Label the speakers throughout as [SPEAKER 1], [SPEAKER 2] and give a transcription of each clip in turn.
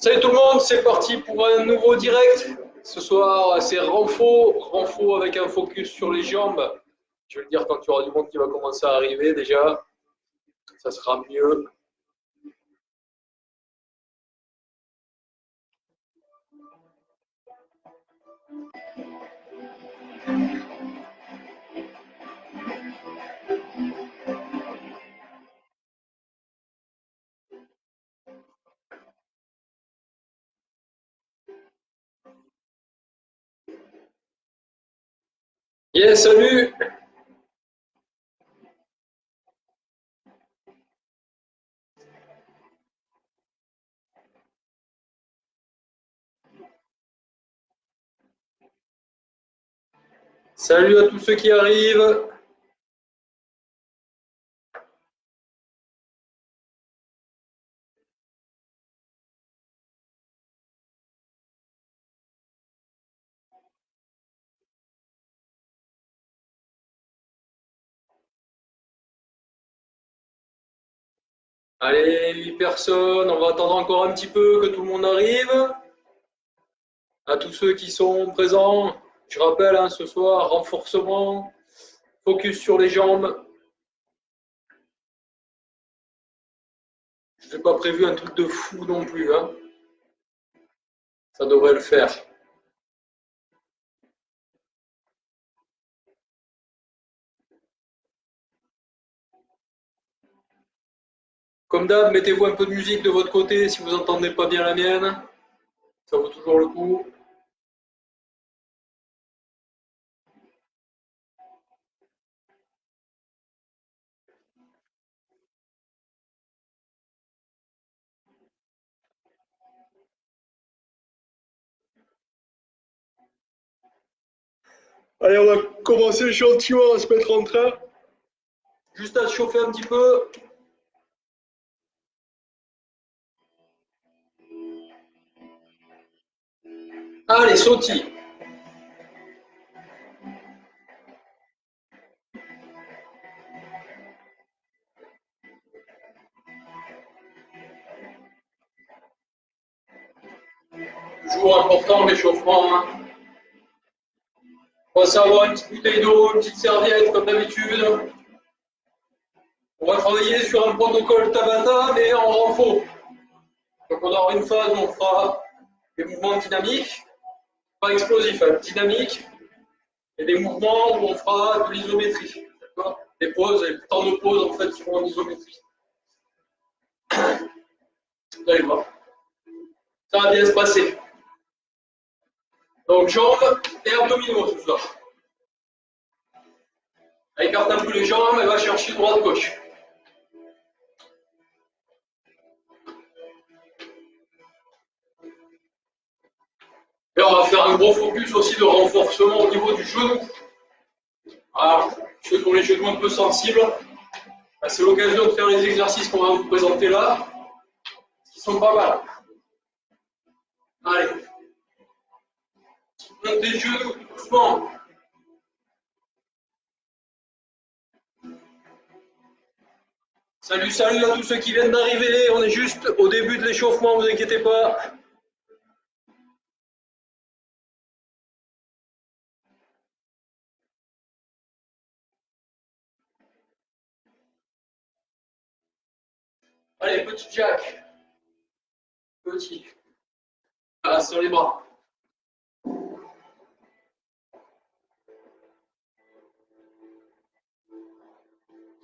[SPEAKER 1] Salut tout le monde, c'est parti pour un nouveau direct. Ce soir, c'est renfo avec un focus sur les jambes. Je vais le dire quand tu auras du monde qui va commencer à arriver déjà. Ça sera mieux. Yes, salut. Salut à tous ceux qui arrivent. Allez, 8 personnes, on va attendre encore un petit peu que tout le monde arrive. À tous ceux qui sont présents, je rappelle, hein, ce soir, renforcement, focus sur les jambes. Je n'ai pas prévu un truc de fou non plus, hein. Ça devrait le faire. Comme d'hab, mettez-vous un peu de musique de votre côté si vous n'entendez pas bien la mienne. Ça vaut toujours le coup. Allez, on va commencer gentiment à se mettre en train. Juste à se chauffer un petit peu. Allez, sautille. Toujours important l'échauffement, hein. On va savoir une petite bouteille d'eau, une petite serviette comme d'habitude. On va travailler sur un protocole Tabata, mais en renfort. Donc on aura une phase où on fera des mouvements dynamiques, pas explosifs, hein, dynamiques, et des mouvements où on fera de l'isométrie. D'accord ? Des pauses, et temps de pause en fait qui seront en isométrie. Vous allez voir. Ça va bien se passer. Donc jambes et abdominaux ce soir. Elle écarte un peu les jambes, elle va chercher droite-gauche. Et on va faire un gros focus aussi de renforcement au niveau du genou. Alors, ceux qui ont les genoux un peu sensibles, c'est l'occasion de faire les exercices qu'on va vous présenter là, qui sont pas mal. Allez. Montez les genoux, doucement. Salut, salut à tous ceux qui viennent d'arriver. On est juste au début de l'échauffement, vous inquiétez pas. Allez, petit Jack. Petit. Ah, sur les bras.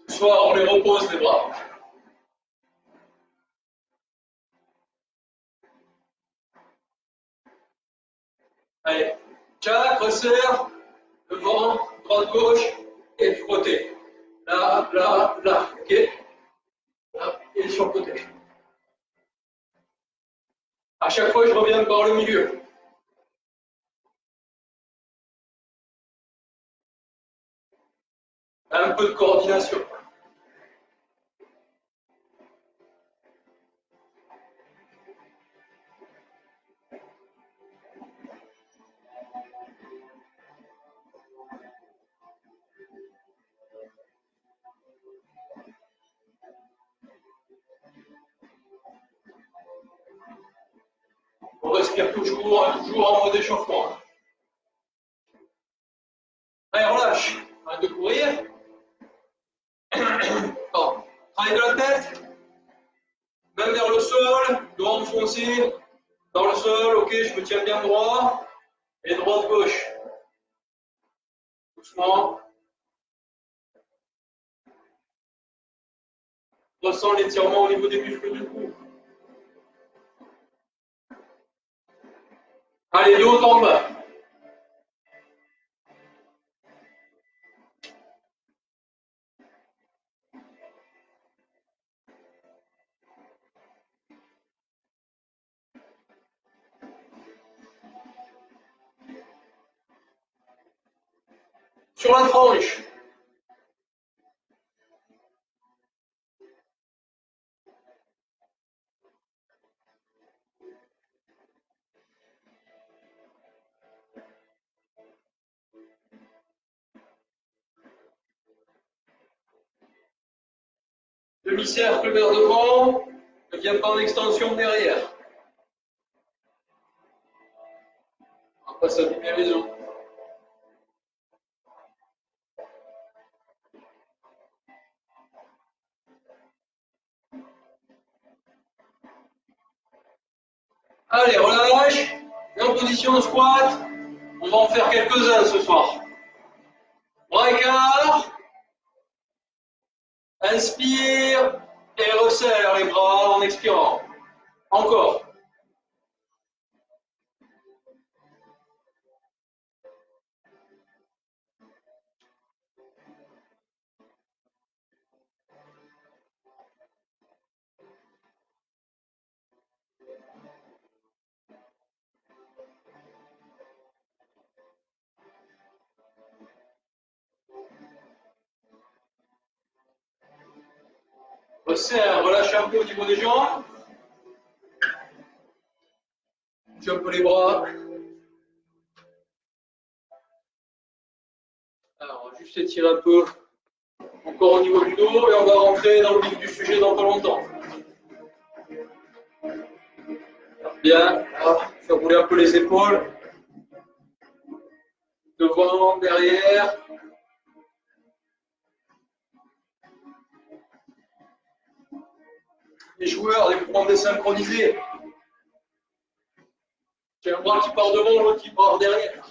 [SPEAKER 1] Ce soir, on les repose, les bras. Allez, Jack, resserre. Devant, droite, gauche, et du côté. Là, là, là. Ok. Là, et sur le côté. À chaque fois, je reviens par le milieu. Un peu de coordination. respire toujours, toujours en mode échauffement. Allez, relâche. Arrête de courir. Bon. Travail de la tête. Même vers le sol, doigt enfoncé dans le sol. Ok, je me tiens bien droit. Et droite-gauche. Doucement. Ressens l'étirement au niveau des muscles du cou. Allez, de haut en bas. Sur la tranche. Demi-cercle vers devant, ne viens pas en extension derrière. On va pas s'abîmer les os. Allez, relâche. Et en position de squat, on va en faire quelques-uns ce soir. Bras écart. Inspire et resserre les bras en expirant. Encore. Resserre, relâche un peu au niveau des jambes. Bouge un peu les bras. Alors, on va juste étirer un peu encore au niveau du dos et on va rentrer dans le vif du sujet dans pas longtemps. Bien, voilà. Faire rouler un peu les épaules. Devant, derrière. Les joueurs, les mouvements désynchronisés. J'ai un bras qui part devant, l'autre qui part derrière.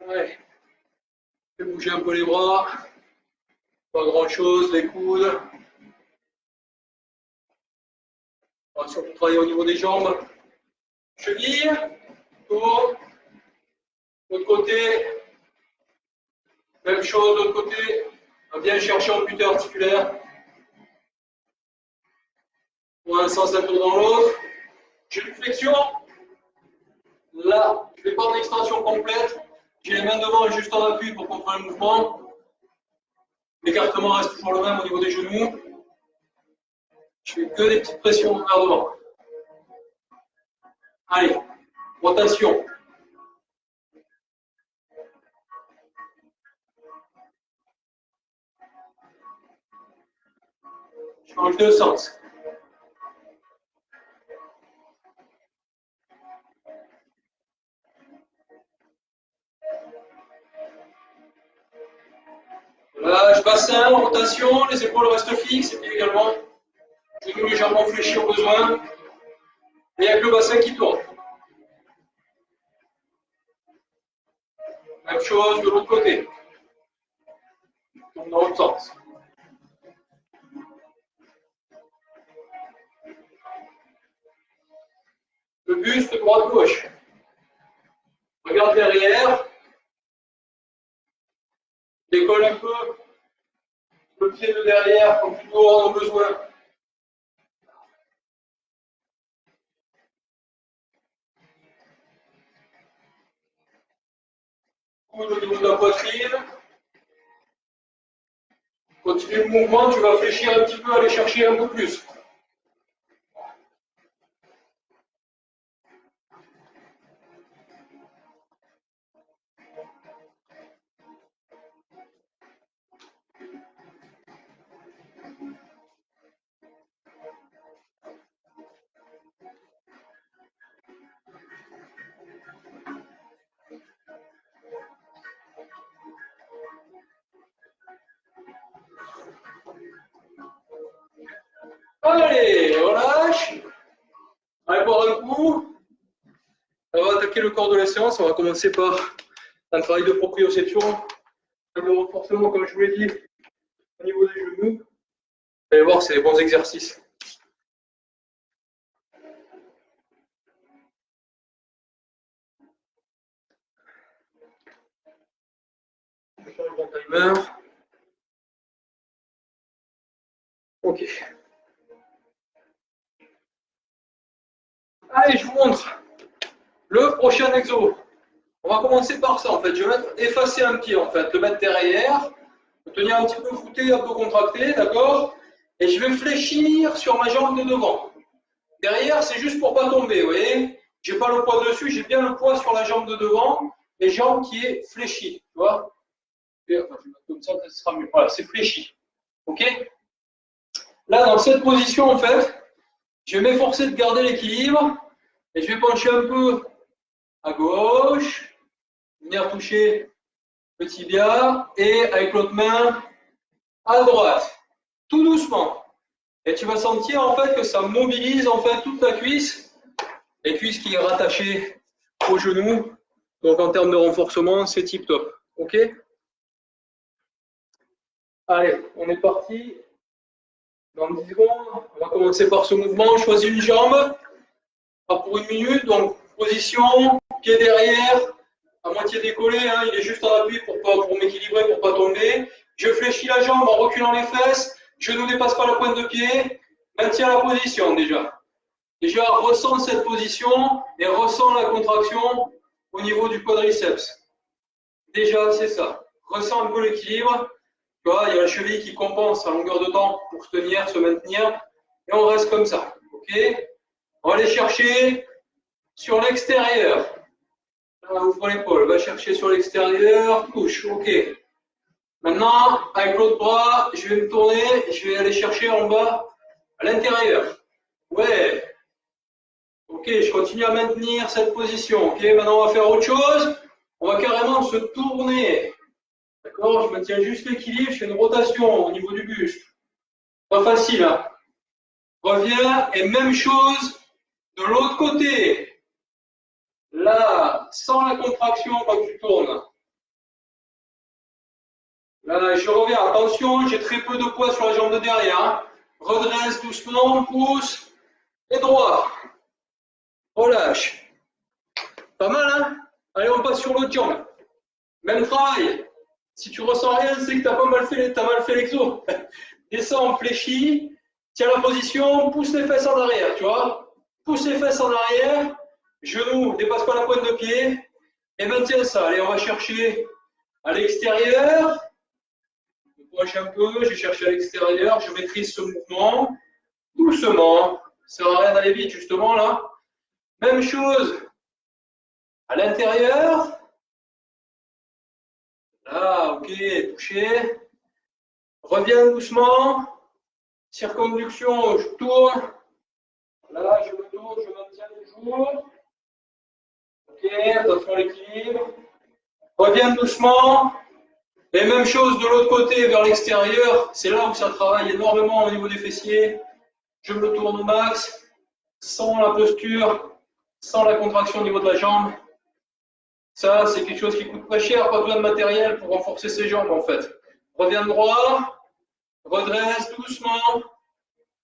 [SPEAKER 1] Ouais. Je vais bouger un peu les bras. Pas grand chose, les coudes. On va surtout travailler au niveau des jambes. Cheville, tour. L'autre côté, même chose, de l'autre côté. On va bien chercher en buteur articulaire. Pour un sens, un tour dans l'autre. J'ai une flexion. Là, je ne vais pas en extension complète. J'ai les mains devant et juste en appui pour contrôler le mouvement. L'écartement reste toujours le même au niveau des genoux. Je fais que des petites pressions vers devant. Allez, rotation. Change de sens. Lâche bassin, rotation, les épaules restent fixes et puis également genoux légèrement fléchis au besoin. Et avec le bassin qui tourne. Même chose de l'autre côté. Tourne dans l'autre sens. Le buste droite-gauche. Regarde derrière. Décolle un peu le pied de derrière comme tu dois au besoin. Coude au niveau de la poitrine. Continue le mouvement, tu vas fléchir un petit peu, aller chercher un peu plus. Allez, relâche. Allez, boire un coup. On va attaquer le corps de la séance. On va commencer par un travail de proprioception, de renforcement, comme je vous l'ai dit, au niveau des genoux. Vous allez voir, c'est des bons exercices. Je change mon timer. Ok. Allez, je vous montre le prochain exo. On va commencer par ça en fait. Je vais effacer un pied en fait, le mettre derrière, le tenir un petit peu fouté, un peu contracté, d'accord? Et je vais fléchir sur ma jambe de devant. Derrière, c'est juste pour pas tomber, vous voyez? J'ai pas le poids dessus, j'ai bien le poids sur la jambe de devant, et jambe qui est fléchie, tu vois? Et, enfin, je vais mettre comme ça sera mieux. Voilà, c'est fléchi. Ok? Là, dans cette position, en fait, je vais m'efforcer de garder l'équilibre, et je vais pencher un peu à gauche, venir toucher le tibia, et avec l'autre main à droite, tout doucement. Et tu vas sentir en fait que ça mobilise en fait toute la cuisse, les cuisses qui est rattachée au genou. Donc en termes de renforcement, c'est tip top. Ok? Allez, on est parti. Dans 10 secondes, on va commencer par ce mouvement. Choisis une jambe, pas pour 1 minute. Donc position, pied derrière, à moitié décollé. Hein, il est juste en appui pour m'équilibrer, pour pas tomber. Je fléchis la jambe en reculant les fesses. Je ne dépasse pas la pointe de pied. Maintiens la position déjà. Déjà, ressens cette position et ressens la contraction au niveau du quadriceps. Déjà, c'est ça. Ressens un peu l'équilibre. Tu vois, il y a la cheville qui compense à longueur de temps pour se tenir, se maintenir. Et on reste comme ça. Ok? On va aller chercher sur l'extérieur. Ouvre l'épaule. Va chercher sur l'extérieur. Touche. Ok. Maintenant, avec l'autre bras, je vais me tourner. Je vais aller chercher en bas à l'intérieur. Ouais. Ok, je continue à maintenir cette position. Ok, maintenant on va faire autre chose. On va carrément se tourner. D'accord, je maintiens juste l'équilibre, je fais une rotation au niveau du buste. Pas facile, hein. Reviens et même chose de l'autre côté. Là, sans la contraction quand tu tournes. Là, je reviens. Attention, j'ai très peu de poids sur la jambe de derrière. Hein. Redresse doucement, pousse et droit. Relâche. Pas mal, hein? Allez, on passe sur l'autre jambe. Même travail. Si tu ressens rien, c'est que tu as mal fait l'exo. Descends, fléchis, tiens la position, pousse les fesses en arrière, tu vois. Pousse les fesses en arrière, genoux, dépasse pas la pointe de pied, et maintiens ça. Allez, on va chercher à l'extérieur. Je penche un peu, je cherche à l'extérieur, je maîtrise ce mouvement, doucement. Ça sert à rien d'aller vite, justement, là. Même chose à l'intérieur. Là, ok, touché. Reviens doucement. Circonduction, je tourne. Là, je me tourne, je maintiens toujours. Ok, attention à l'équilibre. Reviens doucement. Et même chose de l'autre côté, vers l'extérieur. C'est là où ça travaille énormément au niveau des fessiers. Je me tourne au max, sans la posture, sans la contraction au niveau de la jambe. Ça, c'est quelque chose qui coûte pas cher, pas besoin de matériel pour renforcer ses jambes en fait. Reviens droit, redresse doucement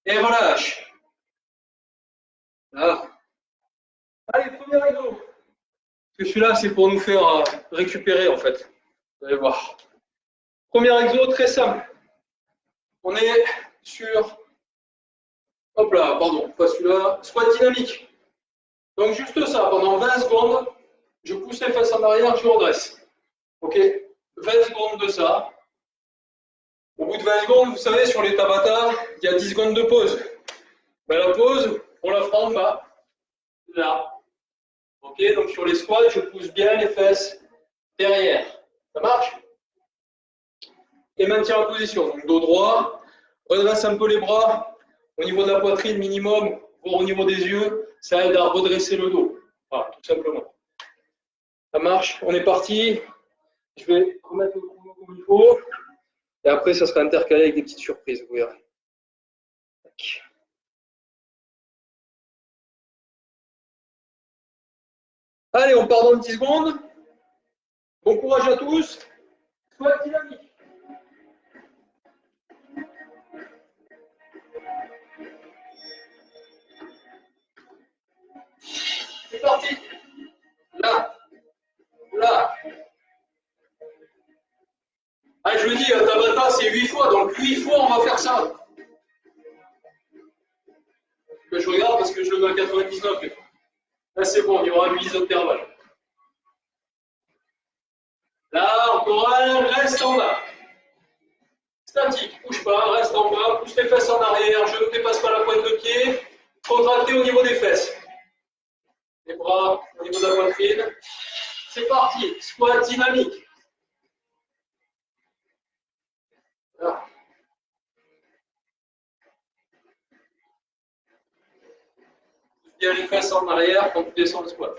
[SPEAKER 1] et relâche. Là. Allez, premier exo. Parce que celui-là, c'est pour nous faire récupérer en fait. Vous allez voir. Premier exo, très simple. On est sur, hop là, pardon, pas celui-là, squat dynamique. Donc juste ça, pendant 20 secondes, je pousse les fesses en arrière, je redresse. Ok, 20 secondes de ça. Au bout de 20 secondes, vous savez, sur les Tabata, il y a 10 secondes de pause. Ben, la pause, on la fera en bas, là. Ok, donc sur les squats, je pousse bien les fesses derrière. Ça marche? Et maintiens la position. Donc dos droit, redresse un peu les bras au niveau de la poitrine minimum, voire au niveau des yeux. Ça aide à redresser le dos. Voilà, tout simplement. Ça marche? On est parti. Je vais remettre le chrono comme il faut. Et après, ça sera intercalé avec des petites surprises, vous verrez. Allez, on part dans 10 secondes. Bon courage à tous. Sois dynamique. C'est parti. Là. Là. Ah, je vous dis, Tabata, c'est 8 fois, donc 8 fois, on va faire ça. Que je regarde parce que je le mets à 99. Là, c'est bon, il y aura 8 intervalles. Là, encore un, reste en bas. Statique, bouge pas, reste en bas, pousse les fesses en arrière, je ne dépasse pas la pointe de pied. Contractez au niveau des fesses. Les bras au niveau de la poitrine. C'est parti, squat dynamique. Là. Pousse bien les fesses en arrière quand tu descends le squat.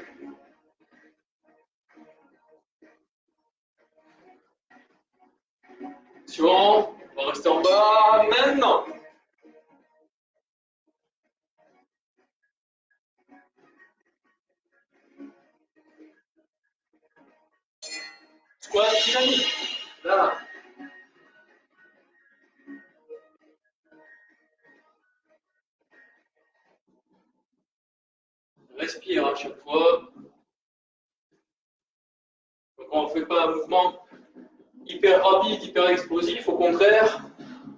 [SPEAKER 1] Attention, on va rester en bas maintenant. Squat dynamique. Là. Respire à chaque fois. Donc on ne fait pas un mouvement hyper rapide, hyper explosif. Au contraire,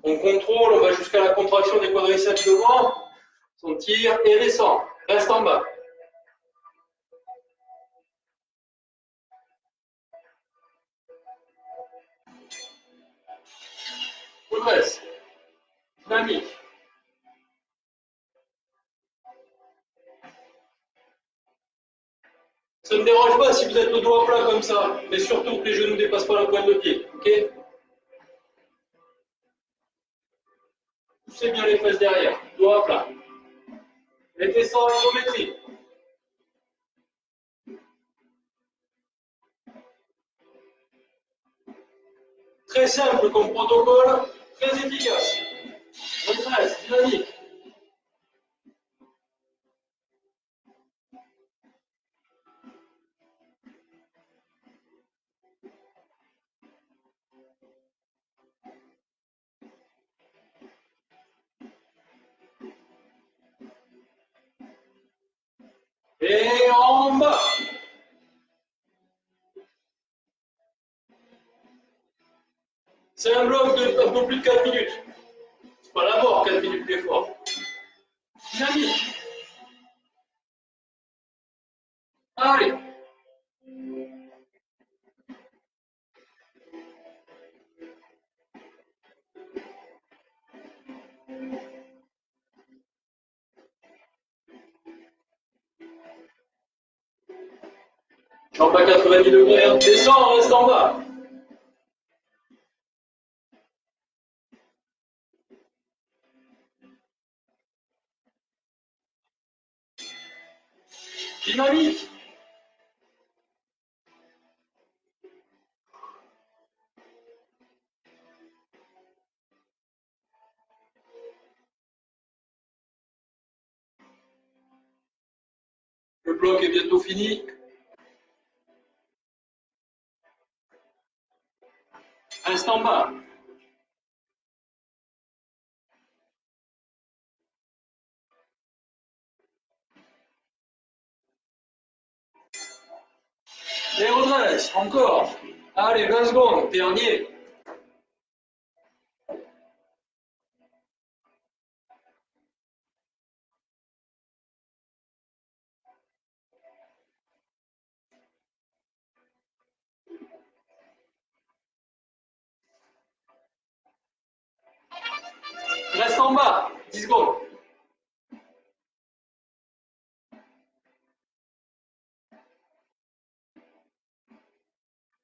[SPEAKER 1] on contrôle, on va jusqu'à la contraction des quadriceps devant. On tire et descend. Reste en bas. Progresse. Dynamique. Ça ne me dérange pas si vous êtes le doigt plat comme ça, mais surtout que les genoux ne dépassent pas la pointe de pied. Ok? Poussez bien les fesses derrière. Doigt plat. Mettez ça en isométrie. Très simple comme protocole, très efficace. Progresse, dynamique. Et en bas. C'est un bloc de un peu plus de 4 minutes. C'est pas la mort, 4 minutes d'effort. Dynamique. Allez. Jambe à 90 degrés, descends, reste en bas. Dynamique. Le bloc est bientôt fini. Reste en bas. Et redresse, encore. Allez, 20 secondes, dernier. Reste en bas, 10 secondes.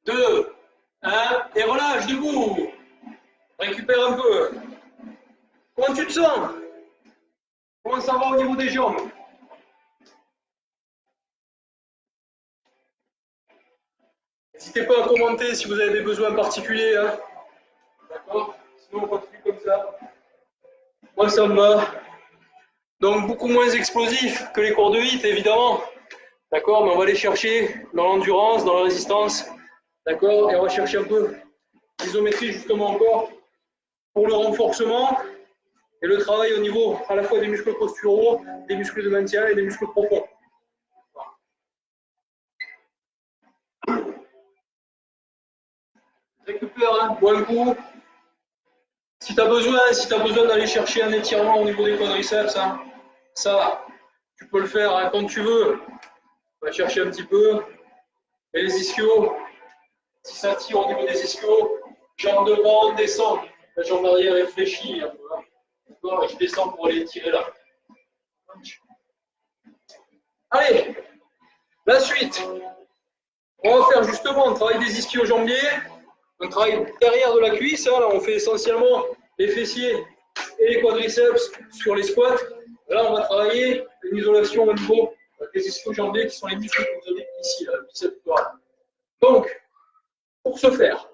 [SPEAKER 1] Deux, un, et relâche, debout. Récupère un peu. Comment tu te sens? Comment ça va au niveau des jambes? N'hésitez pas à commenter si vous avez des besoins particuliers. Hein. D'accord? Sinon, on continue comme ça. Moi, ça me va. Donc, beaucoup moins explosif que les cours de HIIT, évidemment. D'accord, mais on va aller chercher dans l'endurance, dans la résistance. D'accord, et on va chercher un peu l'isométrie justement encore pour le renforcement et le travail au niveau à la fois des muscles posturaux, des muscles de maintien et des muscles profonds. Récupère, hein, bois un coup. Si tu as besoin d'aller chercher un étirement au niveau des quadriceps, hein, ça, tu peux le faire hein, quand tu veux. On va chercher un petit peu. Et les ischios, si ça tire au niveau des ischios, jambe devant, descend. La jambe arrière est fléchie un peu. Hein. Et je descends pour aller tirer là. Allez, la suite. On va faire justement un travail des ischio-jambiers, un travail derrière de la cuisse. Hein. Là, on fait essentiellement les fessiers et les quadriceps sur les squats. Là, on va travailler une isolation au niveau des ischio-jambiers qui sont les muscles que vous avez ici, là, le biceps pectoral. Donc, pour ce faire,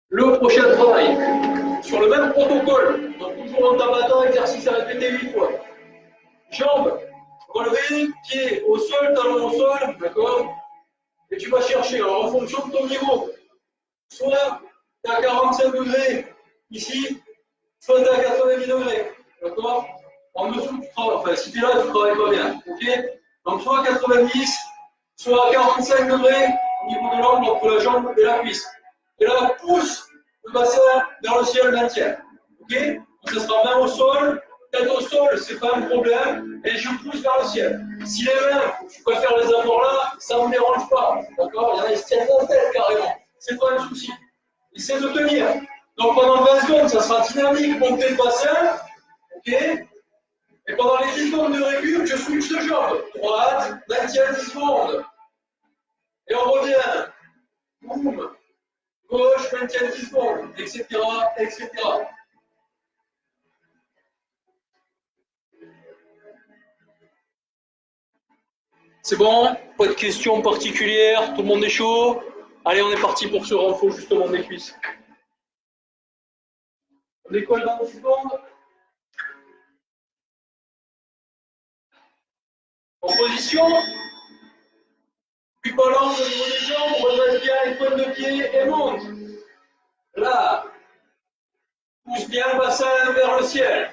[SPEAKER 1] le prochain travail, sur le même protocole, donc toujours en tabatant, exercice à répéter 8 fois. Jambes relevées, pieds au sol, talons au sol, d'accord? Et tu vas chercher, alors en fonction de ton niveau, soit tu es à 45 degrés ici, soit tu es à 90 degrés, d'accord? En dessous, tu travailles, enfin si tu es là, tu ne travailles pas bien, ok? Donc soit à 90, soit à 45 degrés au niveau de l'angle entre la jambe et la cuisse. Et là, pousse le bassin vers le ciel, maintien, ok? Donc ça sera main au sol, tête au sol, c'est pas un problème, et je pousse vers le ciel. Si les mains, je préfère les avoir là, ça ne me dérange pas, d'accord? Il y en a qui se tiennent la tête carrément, c'est pas un souci. Essaie de tenir. Donc pendant 20 secondes, ça sera dynamique, monter le bassin, ok? Et pendant les 10 secondes de récup, je switch de jambe. Droite, maintien 10 secondes. Et on revient. Boum. Gauche, maintien 10 secondes, etc., etc. C'est bon? Pas de questions particulières? Tout le monde est chaud? Allez, on est parti pour ce renfort justement des cuisses. On décolle dans 10 secondes. En position. Puis pas l'angle au niveau des jambes, on redresse bien les pointes de pied et monte. Là. Pousse bien le bassin vers le ciel.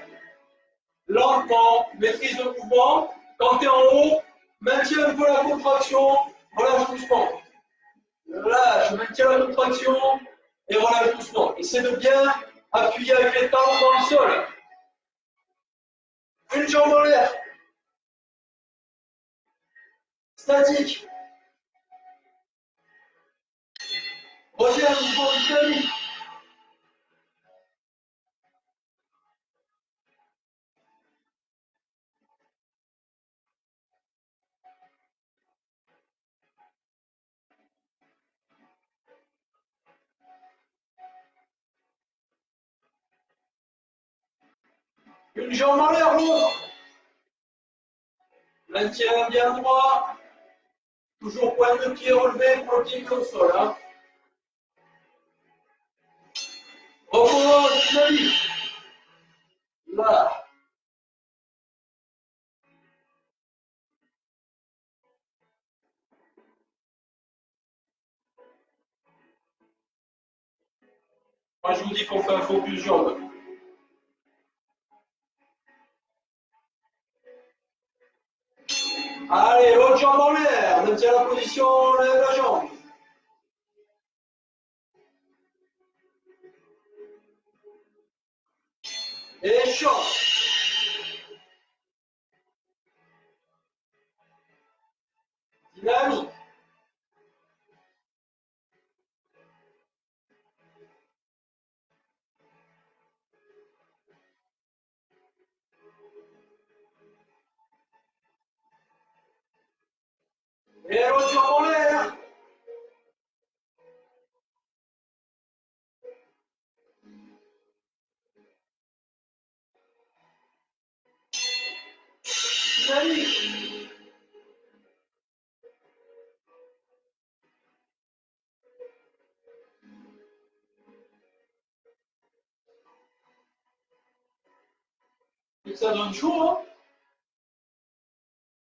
[SPEAKER 1] Lentement, maîtrise le mouvement. Quand tu es en haut, maintiens un peu la contraction, relâche doucement. Relâche, maintiens la contraction et relâche doucement. Essaie de bien appuyer avec les talons dans le sol. Une jambe en l'air. Statique. Reviens au mouvement dynamique. Une jambe en l'air, l'autre. Maintiens bien droit. Toujours pointe de pied relevée pour le pied au sol. Hein. Repose, dynamique. Là. Moi, je vous dis qu'on fait un focus jambe. Allez, l'autre jambe en l'air. Maintient la position, lève la jambe. Et change. Dynamique. Et l'autre jambe en l'air. Dynamique. Et ça donne chaud, hein?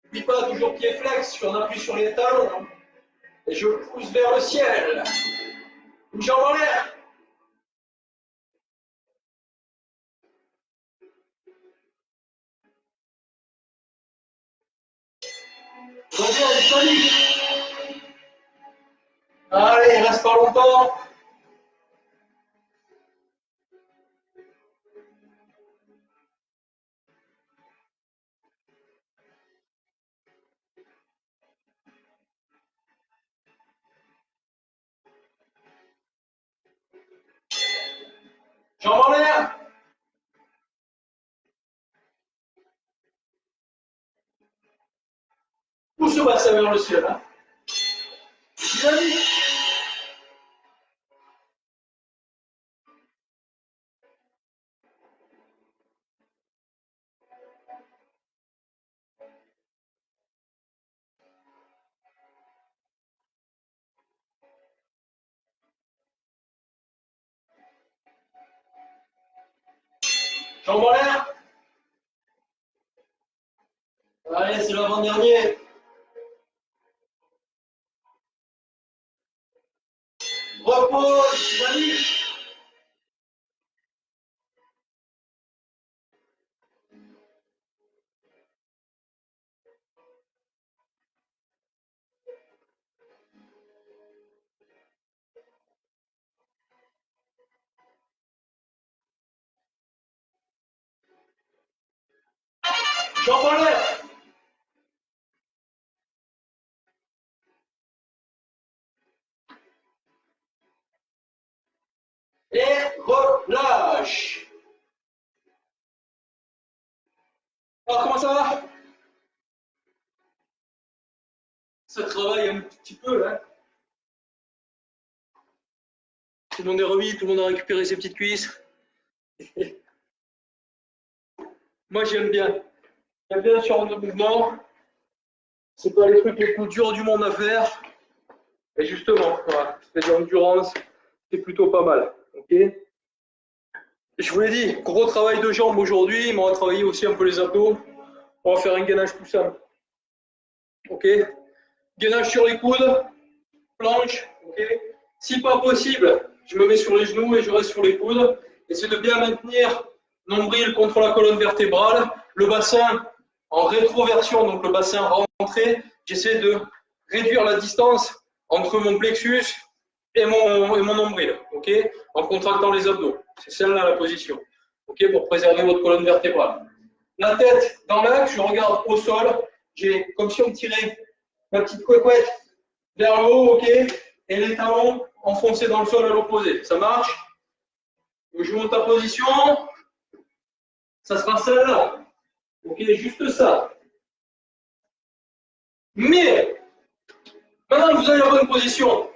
[SPEAKER 1] N'oublie pas, toujours pied flex, on appuie sur les talons. Et je pousse vers le ciel. Une jambe en l'air. Reviens, salut. Allez, il reste pas longtemps. Jambe en l'air. Pousse le bassin vers le ciel. Hein. Dynamique. Jambe en l'air. Allez, c'est l'avant-dernier. Repose, dynamique. Jambe en l'air. Et relâche. Alors, comment ça va? Ça travaille un petit peu, hein. Tout le monde est remis, tout le monde a récupéré ses petites cuisses. Moi, j'aime bien. J'aime bien ce genre de mouvement. C'est pas les trucs les plus durs du monde à faire. Et justement, voilà, c'est de l'endurance, c'est plutôt pas mal. Ok. Je vous l'ai dit, gros travail de jambes aujourd'hui, mais on va travailler aussi un peu les abdos. On va faire un gainage tout simple. Ok. Gainage sur les coudes, planche. Ok. Si pas possible, je me mets sur les genoux et je reste sur les coudes. Essayez de bien maintenir nombril contre la colonne vertébrale, le bassin en rétroversion, donc le bassin rentré. J'essaie de réduire la distance entre mon plexus et mon nombril, ok, en contractant les abdos. C'est celle-là la position, ok, pour préserver votre colonne vertébrale. La tête dans l'axe, je regarde au sol. J'ai comme si on tirait ma petite couette vers le haut, ok, et les talons enfoncés dans le sol à l'opposé. Ça marche? Je monte ta position. Ça sera celle-là. Ok, juste ça. Mais, maintenant que vous avez la bonne position,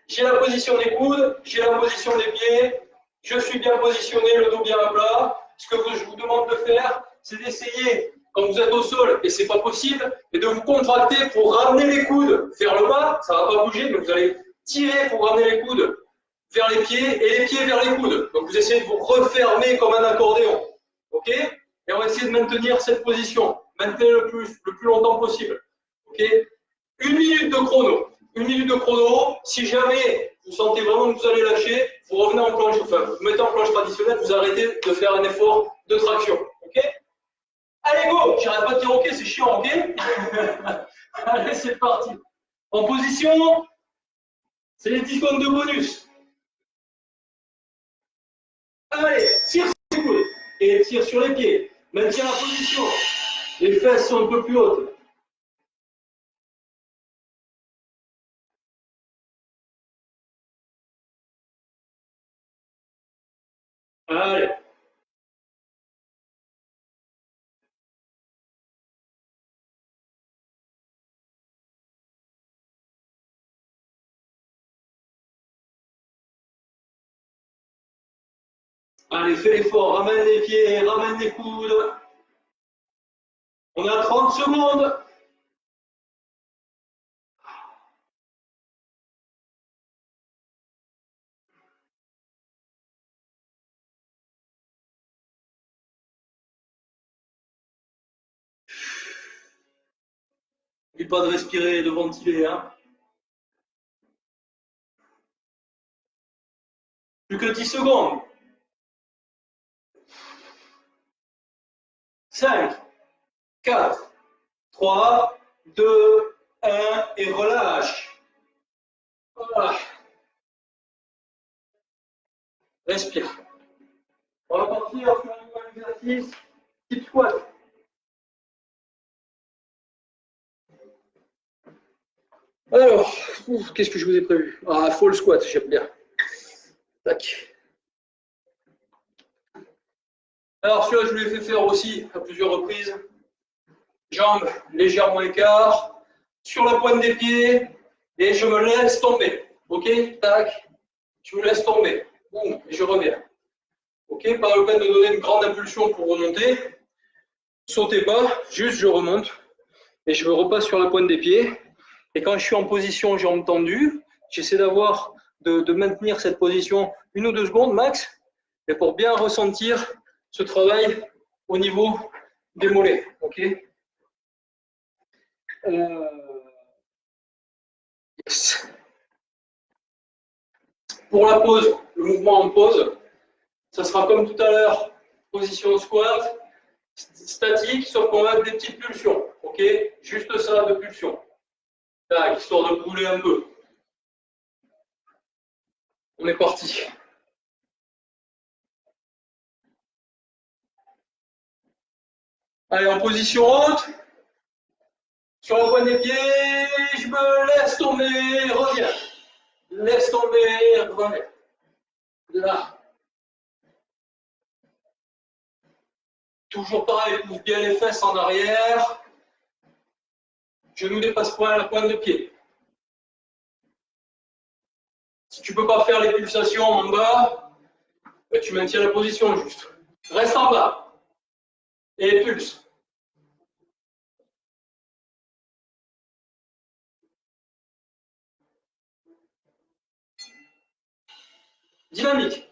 [SPEAKER 1] j'ai la position des coudes, j'ai la position des pieds, je suis bien positionné, le dos bien à plat. Ce que je vous demande de faire, c'est d'essayer, quand vous êtes au sol, et ce n'est pas possible, et de vous contracter pour ramener les coudes vers le bas. Ça ne va pas bouger, mais vous allez tirer pour ramener les coudes vers les pieds et les pieds vers les coudes. Donc vous essayez de vous refermer comme un accordéon. Ok? Et on va essayer de maintenir cette position. Maintenez le plus longtemps possible. Ok? 1 minute de chrono. 1 minute de chrono. Si jamais vous sentez vraiment que vous allez lâcher, vous revenez en planche, enfin, vous mettez en planche traditionnelle, vous arrêtez de faire un effort de traction. Ok? Allez, go! J'arrête pas de dire ok, c'est chiant, ok? Allez, c'est parti. En position, c'est les 10 secondes de bonus. Allez, tire sur les coudes et tire sur les pieds. Maintiens la position. Les fesses sont un peu plus hautes. Allez. Allez, fais l'effort. Ramène les pieds, ramène les coudes. On a 30 secondes. N'oublie pas de respirer et de ventiler. Hein. Plus que 10 secondes. 5, 4, 3, 2, 1 et relâche. Voilà. Respire. On va partir sur un nouvel exercice. Type squat. Alors, qu'est-ce que je vous ai prévu? Ah, fall squat, j'aime bien. Tac. Alors, celui-là, je vous l'ai fait faire aussi à plusieurs reprises. Jambes légèrement écart, sur la pointe des pieds, et je me laisse tomber. Ok? Tac. Je me laisse tomber. Boum, et je reviens. Ok? Pas la peine de donner une grande impulsion pour remonter. Sautez pas, juste je remonte. Et je me repasse sur la pointe des pieds. Et quand je suis en position jambes tendues, j'essaie de maintenir cette position 1 ou 2 secondes max, et pour bien ressentir ce travail au niveau des mollets. Ok. Yes. Pour la pause, le mouvement en pause, ça sera comme tout à l'heure, position squat, statique, sauf qu'on va mettre des petites pulsions. Ok. Juste ça de pulsion. Là, histoire de bouler un peu. On est parti. Allez, en position haute. Sur la pointe des pieds, je me laisse tomber, reviens. Laisse tomber, reviens. Là. Toujours pareil, pousse bien les fesses en arrière. Genou dépasse point la pointe de pied. Si tu ne peux pas faire les pulsations en bas, tu maintiens la position juste. Reste en bas. Et pulse. Dynamique.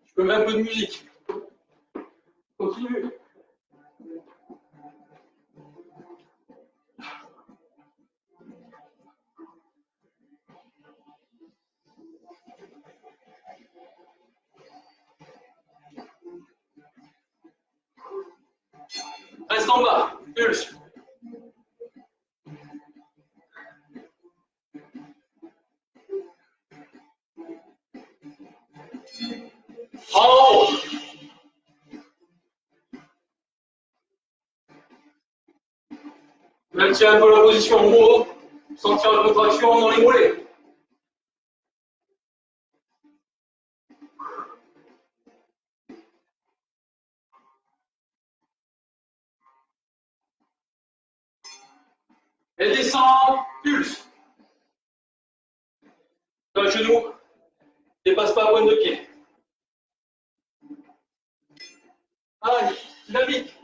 [SPEAKER 1] Je peux mettre un peu de musique. Continue. Reste en bas. Pulse. En haut. Maintiens un peu la position en haut. Sentir la contraction dans les mollets. Et descend, pulse. Le genou dépasse pas la pointe de pied. Allez, dynamique.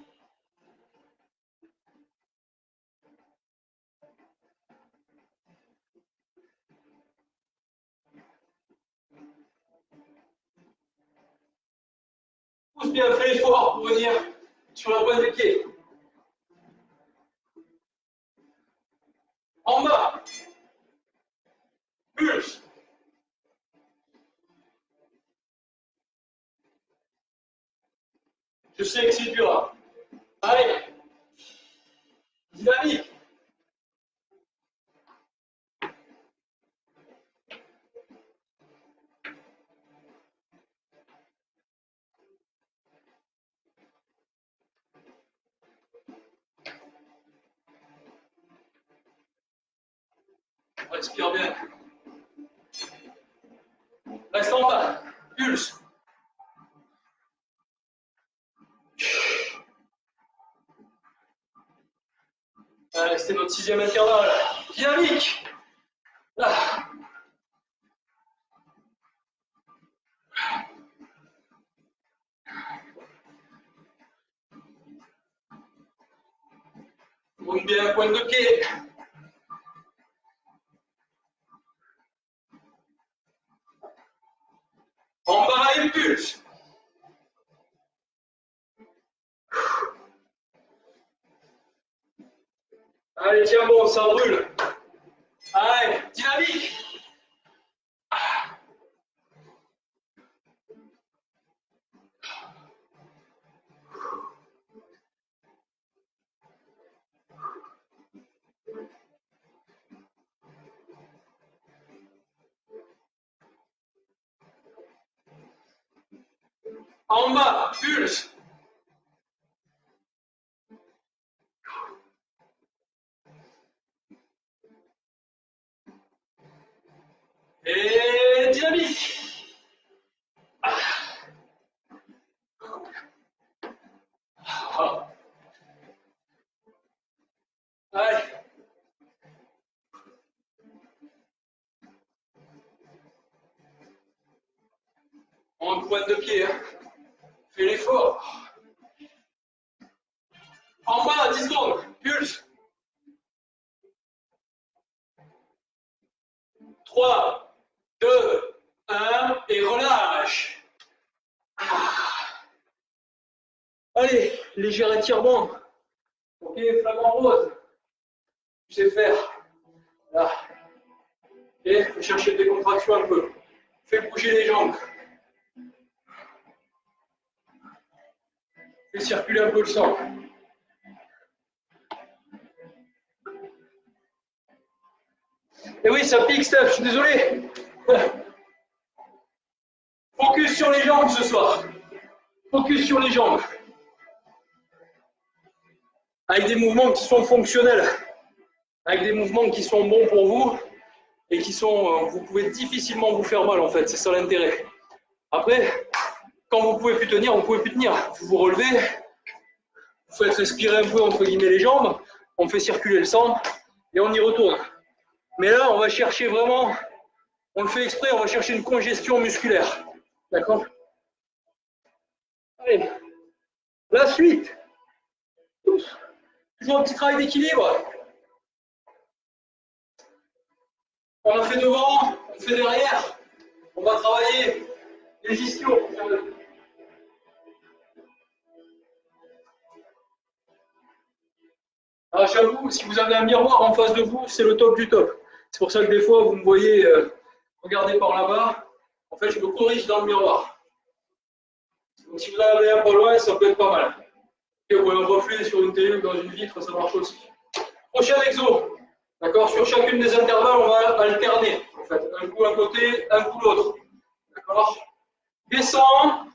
[SPEAKER 1] Pousse bien, fais l'effort pour venir sur la pointe de pied. En bas. Pulse. Je sais que c'est dur. Allez. Dynamique. Respire bien. Reste en bas. Pulse. Allez, c'était notre 6e intervalle. Dynamique. Là. Monte bien la pointe de pied. En bas et pulse. Allez, tiens bon, ça brûle. Allez, dynamique. En bas, pulse. Et dynamique. Allez. En pointe de pied, hein. Fais l'effort. En bas, 10 secondes. Pulse. 3, 2, 1, et relâche. Allez, léger étirement. Ok, flamant rose. Tu sais faire. Là. Ok, faut chercher des contractions un peu. Fais bouger les jambes. Fais circuler un peu le sang. Et oui, ça pique, Steph, je suis désolé. Focus sur les jambes ce soir. Focus sur les jambes. Avec des mouvements qui sont fonctionnels. Avec des mouvements qui sont bons pour vous et qui sont, vous pouvez difficilement vous faire mal en fait, c'est ça l'intérêt. Après, quand vous pouvez plus tenir, vous pouvez plus tenir. Vous vous relevez, vous faites respirer un peu entre guillemets les jambes, on fait circuler le sang et on y retourne. Mais là, on va chercher vraiment, on le fait exprès, on va chercher une congestion musculaire. D'accord? Allez, la suite. Toujours un petit travail d'équilibre. On a fait devant, on fait derrière. On va travailler les ischios. Alors j'avoue, si vous avez un miroir en face de vous, c'est le top du top. C'est pour ça que des fois, vous me voyez regarder par là-bas. En fait, je me corrige dans le miroir. Donc si vous en avez un pas loin, ça peut être pas mal. Et vous voyez un reflet sur une télé ou dans une vitre, ça marche aussi. Prochain exo. D'accord? Sur chacune des intervalles, on va alterner. En fait, un coup un côté, un coup l'autre. D'accord? Descends,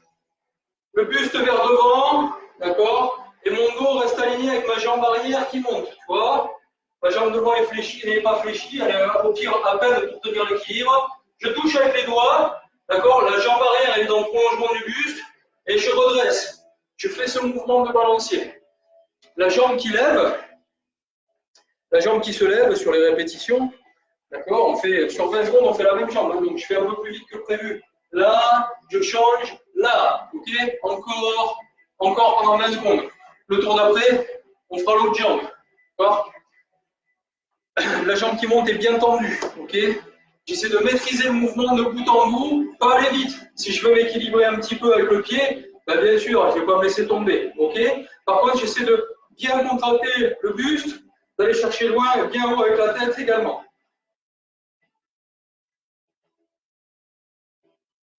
[SPEAKER 1] le buste vers devant, d'accord? Et mon dos reste aligné avec ma jambe arrière qui monte, tu vois? Ma jambe devant est fléchie, elle n'est pas fléchie, elle est au pire à peine pour tenir l'équilibre. Je touche avec les doigts, d'accord? La jambe arrière est dans le prolongement du buste et je redresse. Je fais ce mouvement de balancier. La jambe qui lève, la jambe qui se lève sur les répétitions, d'accord? On fait sur 20 secondes, on fait la même jambe, hein, donc je fais un peu plus vite que prévu. Là, je change, là, ok? Encore pendant 20 secondes. Le tour d'après, on fera l'autre jambe, d'accord? La jambe qui monte est bien tendue, ok? J'essaie de maîtriser le mouvement de bout en bout, pas aller vite. Si je veux m'équilibrer un petit peu avec le pied, ben bien sûr, je ne vais pas me laisser tomber, ok? Par contre, j'essaie de bien contracter le buste, d'aller chercher loin et bien haut avec la tête également.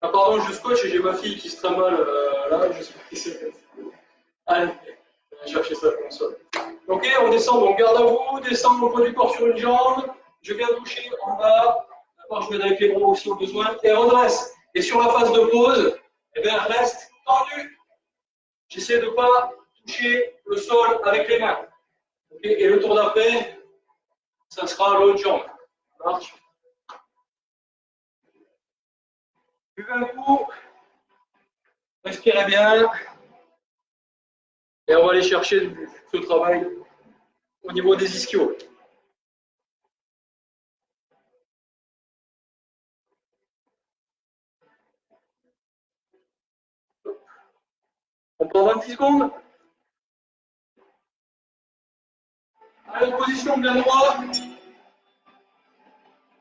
[SPEAKER 1] Ah pardon, je scotche et j'ai ma fille qui se trimballe là, je sais pas qui c'est. Allez, on va chercher ça à la console. Ok, on descend, donc garde à vous, descend le poids du corps sur une jambe, je viens toucher en bas, d'accord, je vais avec les bras aussi au besoin, et redresse. Et sur la phase de pause, eh bien, reste tendu. J'essaie de ne pas toucher le sol avec les mains. Okay, et le tour d'après, ça sera l'autre jambe. Ça marche. Buvez un coup, respirez bien, et on va aller chercher ce travail au niveau des ischios. On prend 26 secondes. Allez, position bien droite.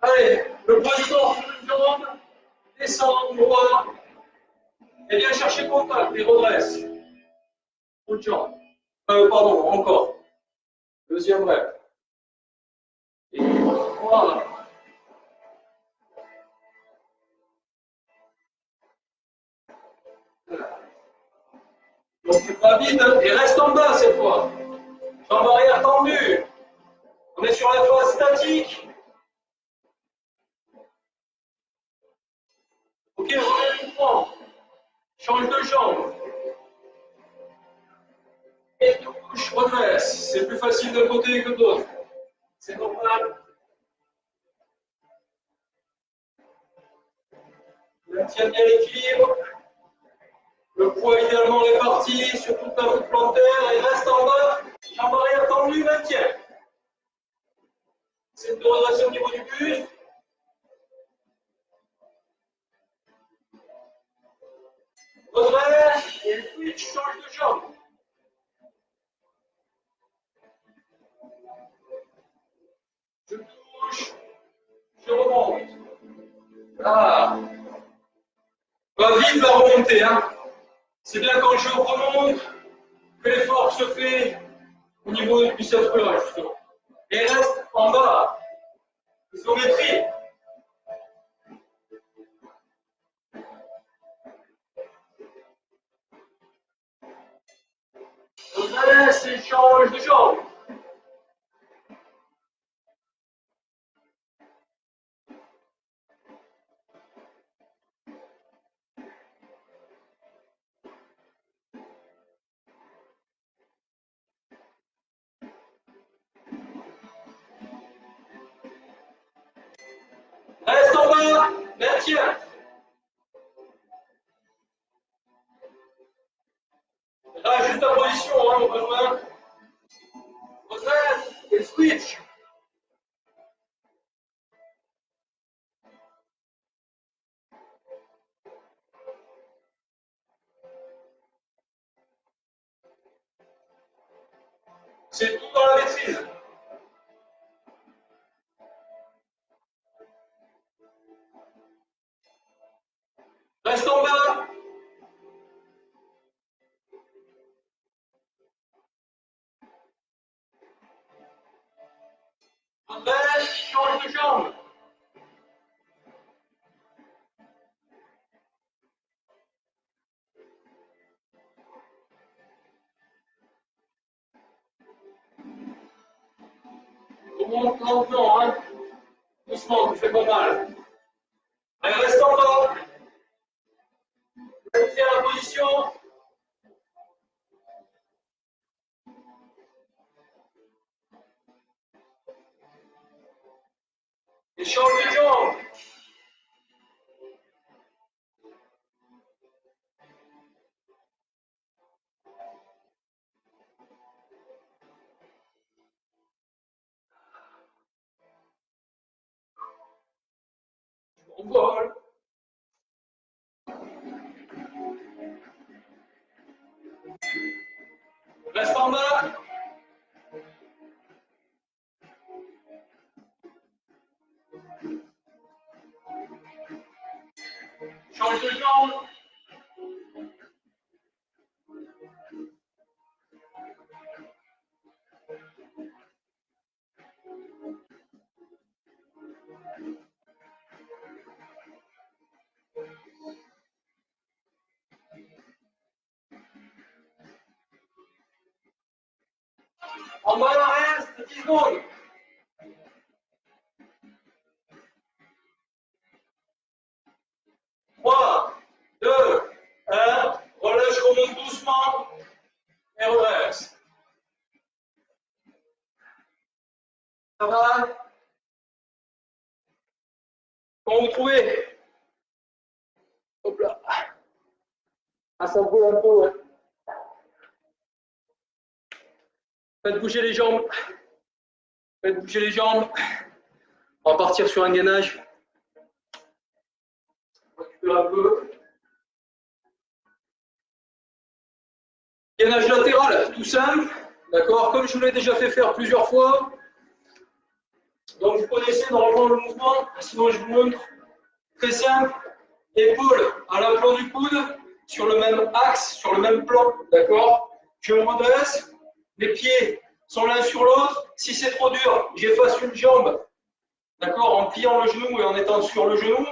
[SPEAKER 1] Allez, le poids du corps sur une jambe, descend droit, et viens chercher contact et redresse. Autre jambe. Pardon, encore. Deuxième rêve. Voilà. Donc tu vas vite et reste en bas cette fois. Jambe arrière tendue. On est sur la phase statique. Ok, relève le mouvement. Change de jambe. Et touche, redresse. C'est plus facile d'un côté que de l'autre. C'est normal. Maintiens bien l'équilibre. Le poids idéalement réparti sur toute la voûte plantaire et reste en bas. Jambe arrière tendue, maintien. C'est de redresser au niveau du buste. Redresse et switch, change de jambe. Je touche, je remonte. Ah. Va vite la remontée. Hein. C'est bien quand je remonte que l'effort se fait au niveau du biceps pélage, justement. Et reste en bas. Isométrie. Redresse et change de jambe. Reste en bas, maintien. Là, juste ta position, hein, au besoin. Redresse et switch. C'est tout dans la maîtrise. Reste en bas. Redresse, change de jambe. Remonte lentement, hein. Doucement, tu fais pas mal. Allez, reste en bas. Maintiens la position. Et change de jambe. On vole. Reste en bas. Change de jambe. En bas, reste 10 secondes. Trois, deux, un. Relâche, remonte doucement. Et redresse. Ça va? Comment vous trouvez? Hop là. Ah, ça brûle un peu, ouais. Faites bouger les jambes. Faites bouger les jambes. On va partir sur un gainage. On va récupérer un peu. Gainage latéral, tout simple. D'accord? Comme je vous l'ai déjà fait faire plusieurs fois. Donc vous connaissez normalement le mouvement. Sinon je vous montre. Très simple. Épaule à l'aplomb du coude. Sur le même axe, sur le même plan. D'accord? Je me redresse. Les pieds sont l'un sur l'autre. Si c'est trop dur, j'efface une jambe. d'accord, en pliant le genou et en étant sur le genou.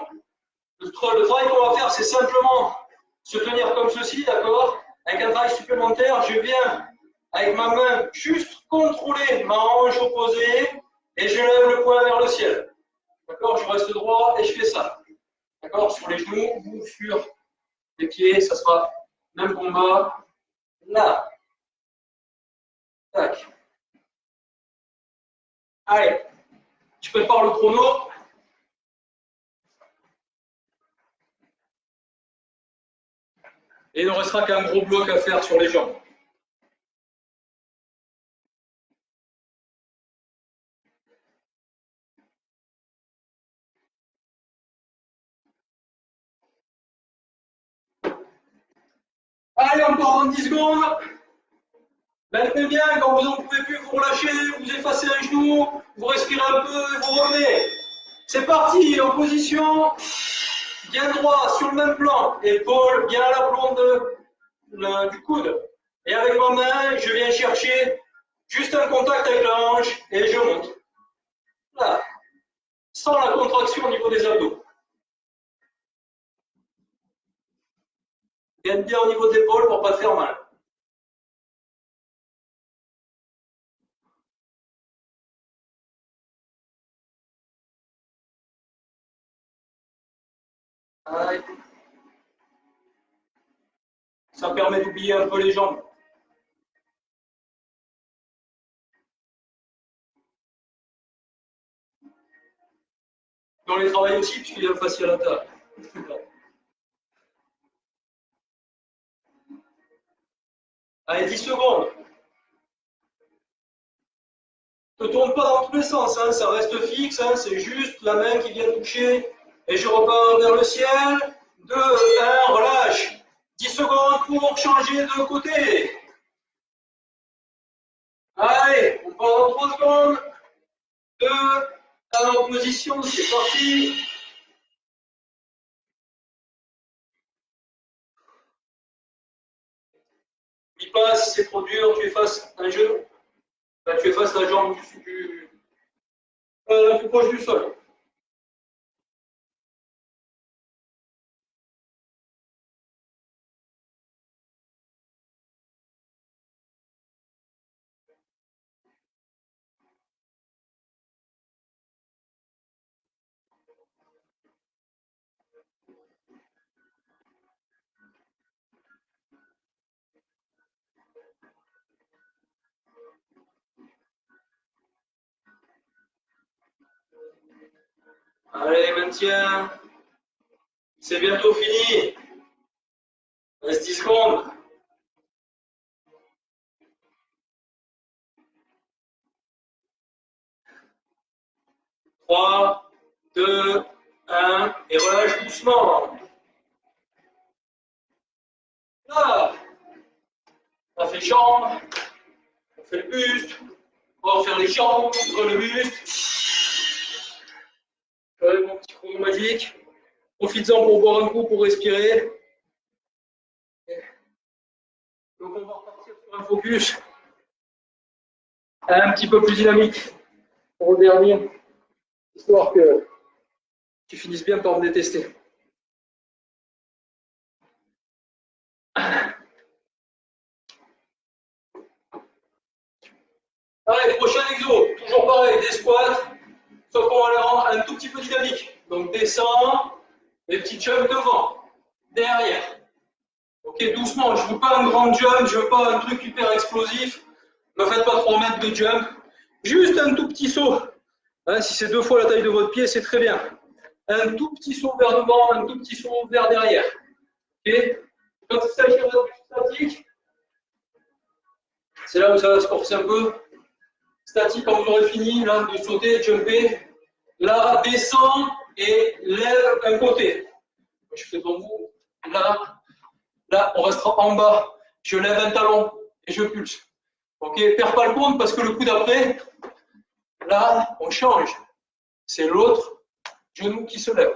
[SPEAKER 1] Le travail qu'on va faire, c'est simplement se tenir comme ceci, d'accord? Avec un travail supplémentaire, je viens avec ma main juste contrôler ma hanche opposée et je lève le poing vers le ciel. D'accord? Je reste droit et je fais ça. D'accord? Sur les genoux ou sur les pieds, ça sera même combat. Là. Tac. Allez. Je prépare le chrono. Et il ne restera qu'un gros bloc à faire sur les jambes. Allez, encore dans 10 secondes. Maintenez bien, quand vous n'en pouvez plus, vous relâchez, vous effacez un genou, vous respirez un peu et vous revenez. C'est parti, en position, bien droit, sur le même plan, épaule bien à l'aplomb du coude. Et avec ma main, je viens chercher juste un contact avec la hanche et je monte. Là, sans la contraction au niveau des abdos. Gagne bien au niveau de l'épaule pour ne pas faire mal. Allez. Ça permet d'oublier un peu les jambes. On les travaille aussi puisqu'il y a le fascia latéral. Allez, 10 secondes. Ne tourne pas dans tous les sens, hein, ça reste fixe, hein, c'est juste la main qui vient toucher. Et je repars vers le ciel. 2, 1, relâche. 10 secondes pour changer de côté. Allez, on part dans 3 secondes. 2, 1 en position, c'est parti. Il passe, c'est trop dur, tu effaces un genou. Enfin, tu effaces la jambe plus proche du sol. Allez, maintien. C'est bientôt fini. Il reste 10 secondes. 3, 2, 1, et relâche doucement. Là, on fait les jambes, on fait le buste, on va refaire les jambes, on le buste. Mon petit chrono magique. Profites-en pour boire un coup, pour respirer. Donc on va repartir sur un focus un petit peu plus dynamique pour le dernier, histoire que tu finisses bien par me détester. Allez, prochain exo, toujours pareil, des squats, sauf qu'on va les rendre un tout petit peu dynamiques. Donc descends, les petits jumps devant, derrière. Ok, doucement, je ne veux pas un grand jump, je ne veux pas un truc hyper explosif. Ne faites pas 3 mètres de jump. Juste un tout petit saut. Hein, si c'est 2 fois la taille de votre pied, c'est très bien. Un tout petit saut vers devant, un tout petit saut vers derrière. Okay. Quand il s'agit de du statique, c'est là où ça va se forcer un peu. Statique, quand vous aurez fini là, de sauter, de jumper, là, descend et lève un côté. Je fais devant vous. Là, on restera en bas. Je lève un talon et je pulse. Ok, perds pas le compte parce que le coup d'après, là, on change. C'est l'autre genou qui se lève.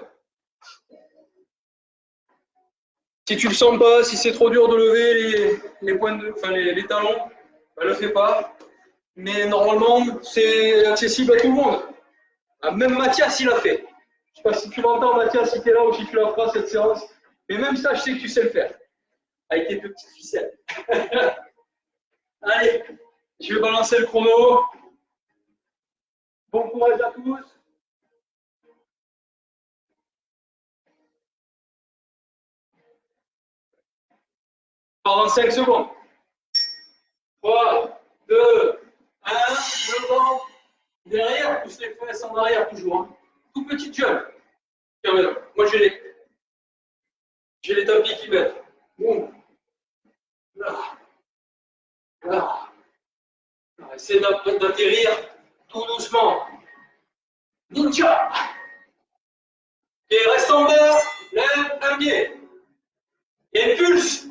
[SPEAKER 1] Si tu le sens pas, si c'est trop dur de lever les talons, ben, le fais pas. Mais normalement, c'est accessible à tout le monde. Ah, même Mathias, il l'a fait. Je sais pas si tu l'entends, Mathias, si tu es là ou si tu la feras cette séance. Mais même ça, je sais que tu sais le faire. Avec tes petites ficelles. Allez, je vais balancer le chrono. Bon courage à tous. 45 secondes. 3, 2, 1, devant, derrière, pousse les fesses en arrière toujours. Hein. Tout petit jump. Moi j'ai les tapis qui mettent. Boum. Là. Là. Essaye d'atterrir tout doucement. Ninja. Et reste en bas, lève un pied. Et pulse.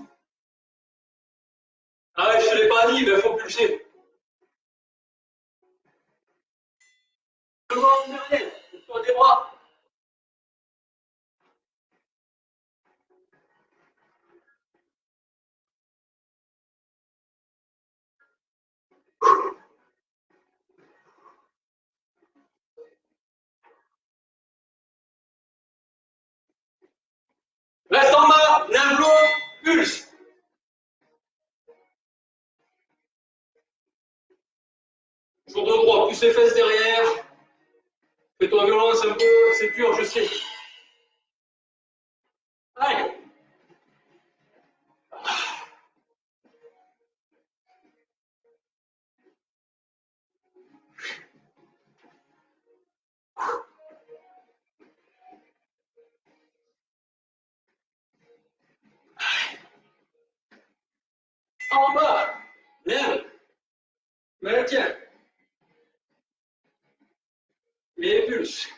[SPEAKER 1] Ah ouais, je ne l'ai pas dit, mais il faut pulser. Devant, derrière, sur des bras. Reste en bas, lève l'autre, pulse. Jour de droit, pousse les fesses derrière. Fais-toi violence un peu, c'est dur, je sais. Allez. En bas, lève, maintiens, et pulse.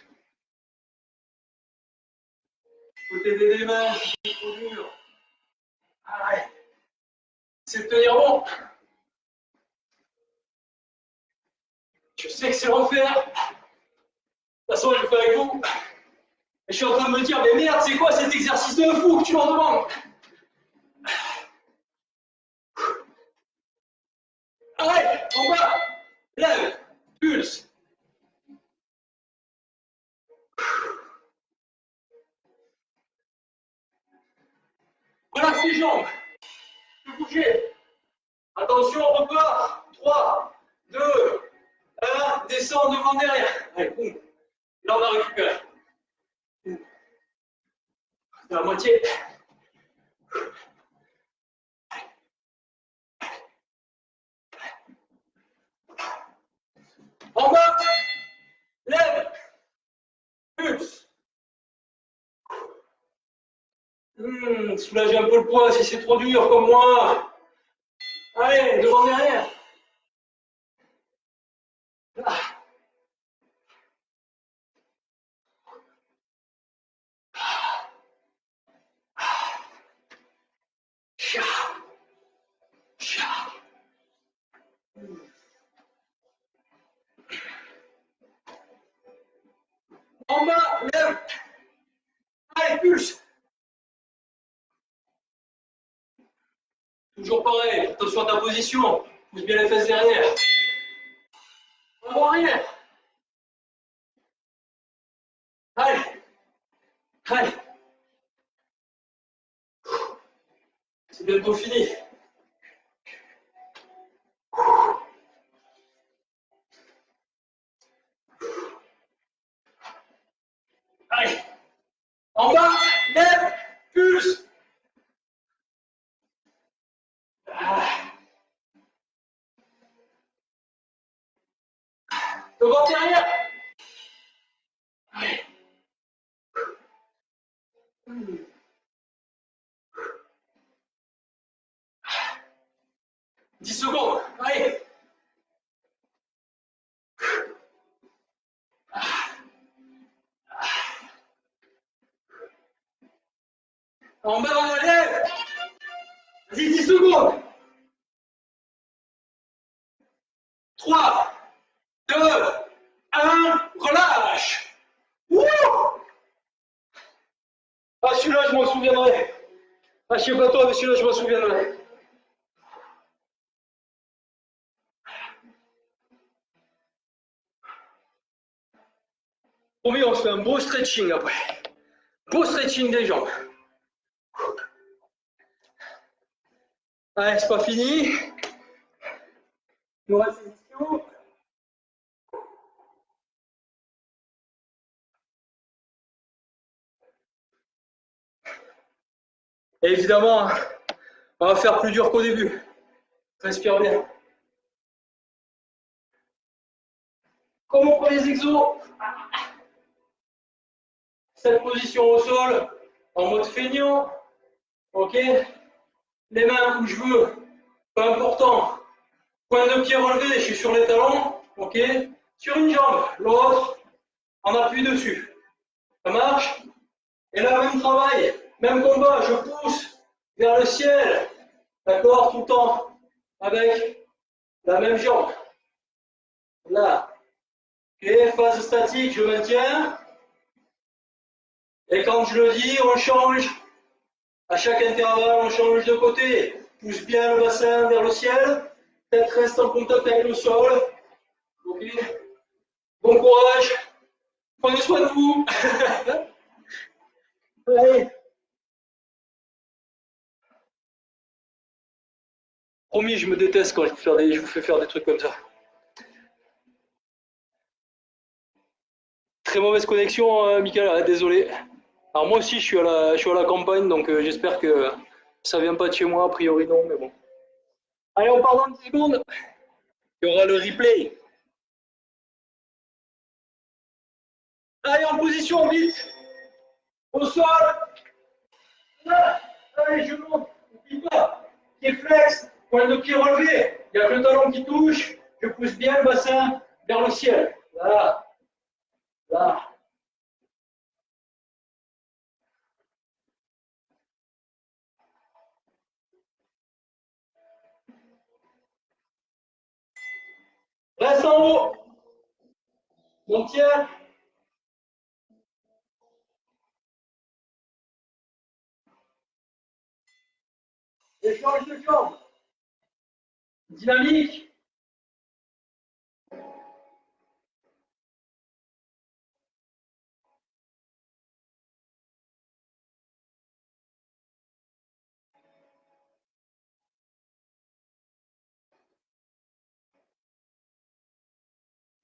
[SPEAKER 1] Faut t'aider des mains, c'est trop dur. Allez, c'est de tenir bon. Je sais que c'est refaire. De toute façon, je le fais avec vous. Et je suis en train de me dire, mais merde, c'est quoi cet exercice de fou que tu m'en demandes? Allez, en bas, lève, pulse. Relâche les jambes. Tu peux bouger. Attention, on repart. 3, 2, 1, descend devant derrière. Allez, boum. Là, on va récupérer. C'est la moitié. En bas, lève, pulse. Soulagez un peu le poids si c'est trop dur comme moi. Allez, devant derrière. Ah. En bas, lève. Allez, pulse. Toujours pareil, attention à ta position. Pousse bien les fesses derrière. En arrière. Allez. Allez. C'est bientôt fini. Allez. En bas, lève, pulse. Devant derrière. Allez. 10 secondes. Allez. En bas, lève. Vas-y, 10 secondes. 3, 2, 1, relâche. Wouh! Ah, celui-là, je m'en souviendrai. Ah, je sais pas toi, mais celui-là, je m'en souviendrai. Promis, on se fait un beau stretching après. Beau stretching des jambes. Allez, c'est pas fini. Il nous reste une question. Et évidemment, on va faire plus dur qu'au début. Respire bien. Comme on prend les exos, cette position au sol, en mode feignant, ok. Les mains où je veux, pas important. Point de pied relevé, je suis sur les talons, ok. Sur une jambe, l'autre, en appui dessus. Ça marche? Et là, même travail, même combat, je pousse vers le ciel, d'accord, tout le temps, avec la même jambe. Là, ok, phase statique, je maintiens. Et quand je le dis, on change. À chaque intervalle, on change de côté. Pousse bien le bassin vers le ciel. Tête reste en contact avec le sol. Ok. Bon courage. Prenez soin de vous. Allez. Promis, je me déteste quand je vous fais faire des trucs comme ça. Très mauvaise connexion, Michael. Désolé. Alors moi aussi, je suis à la campagne, donc j'espère que ça vient pas de chez moi. A priori, non, mais bon. Allez, on part dans 10 secondes. Il y aura le replay. Allez, en position, vite. Au sol. Là. Allez, je monte. N'oublie pas. Pied flex, point de pied relevé. Il y a le talon qui touche. Je pousse bien le bassin vers le ciel. Là. Là. Reste en haut. On tient. Échange de jambes. Dynamique.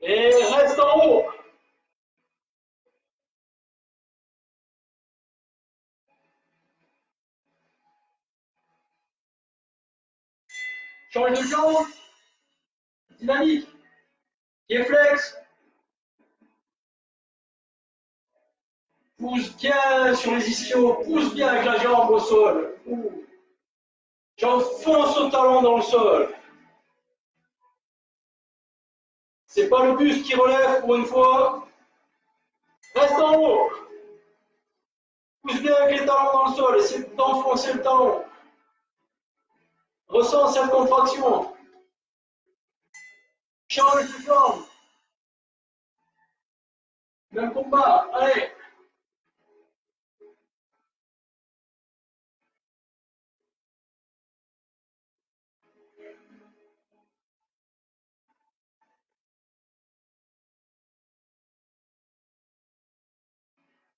[SPEAKER 1] Et reste en haut. Change de jambe. Dynamique. Pied flex. Pousse bien sur les ischios. Pousse bien avec la jambe au sol. J'enfonce le talon dans le sol. C'est pas le buste qui relève pour une fois. Reste en haut. Pousse bien avec les talons dans le sol. Essaie d'enfoncer le talon. Ressens cette contraction. Change de jambe. Même combat. Allez.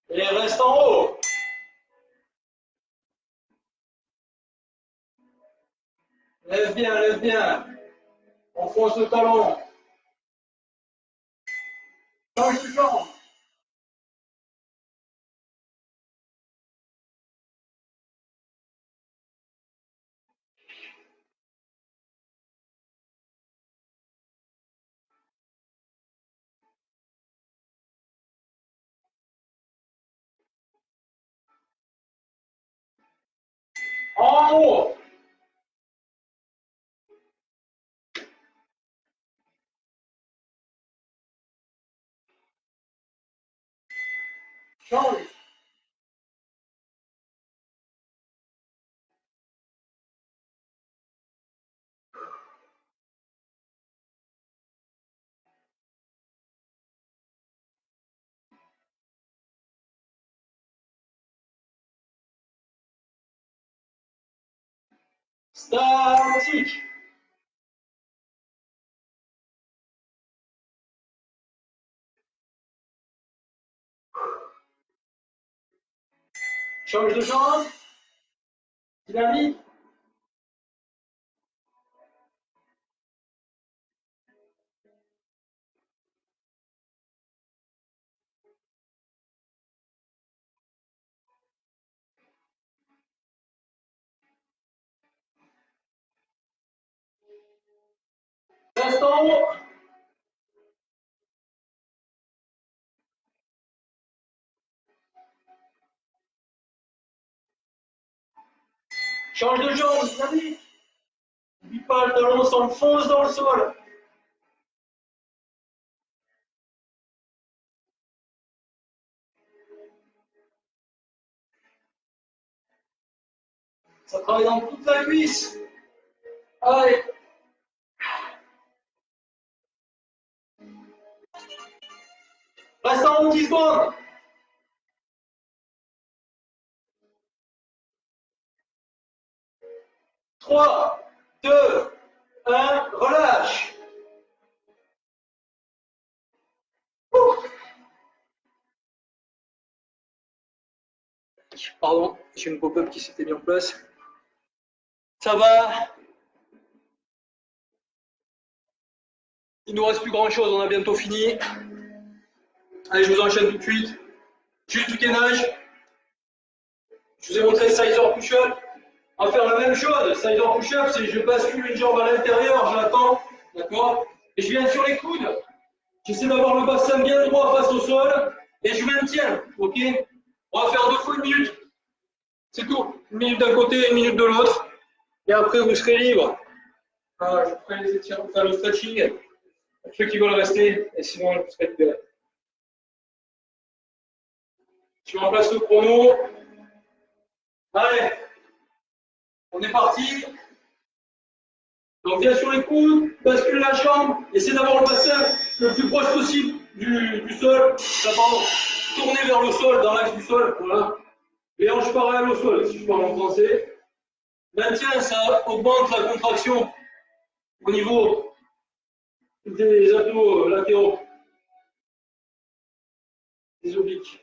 [SPEAKER 1] Et reste en haut. Lève bien, lève bien. Enfonce le talon. Change de jambe. En haut. Change. Statique. Change de jambe. Dynamique. Reste en haut. Change de jambe, dynamique. N'oublie pas le talon s'enfonce dans le sol. Ça travaille dans toute la cuisse. Allez. Reste en haut 10 secondes. 3, 2, 1, relâche. Pardon, j'ai une pop-up qui s'était mis en place. Ça va. Il nous reste plus grand chose, on a bientôt fini. Allez, je vous enchaîne tout de suite. Juste du gainage. Je vous ai montré Sizer push-up. On va faire la même chose. Sizer push-up, c'est je bascule une jambe à l'intérieur, je l'attends, d'accord? Et je viens sur les coudes. J'essaie d'avoir le bassin bien droit face au sol et je maintiens, ok? On va faire 2 fois 1 minute. C'est tout. 1 minute d'un côté, 1 minute de l'autre. Et après, vous serez libre. Je ferai les étirements, enfin, le stretching. Pour ceux qui veulent rester, et sinon, vous serez libérés. Je remplace le chrono. Allez, on est parti. Donc viens sur les coudes, bascule la jambe, essaie d'avoir le bassin le plus proche possible du sol. Pardon, tourner vers le sol, dans l'axe du sol. Voilà. Les hanches parallèles au sol, si je parle en français. Maintiens, ça augmente la contraction au niveau des abdos latéraux, des obliques.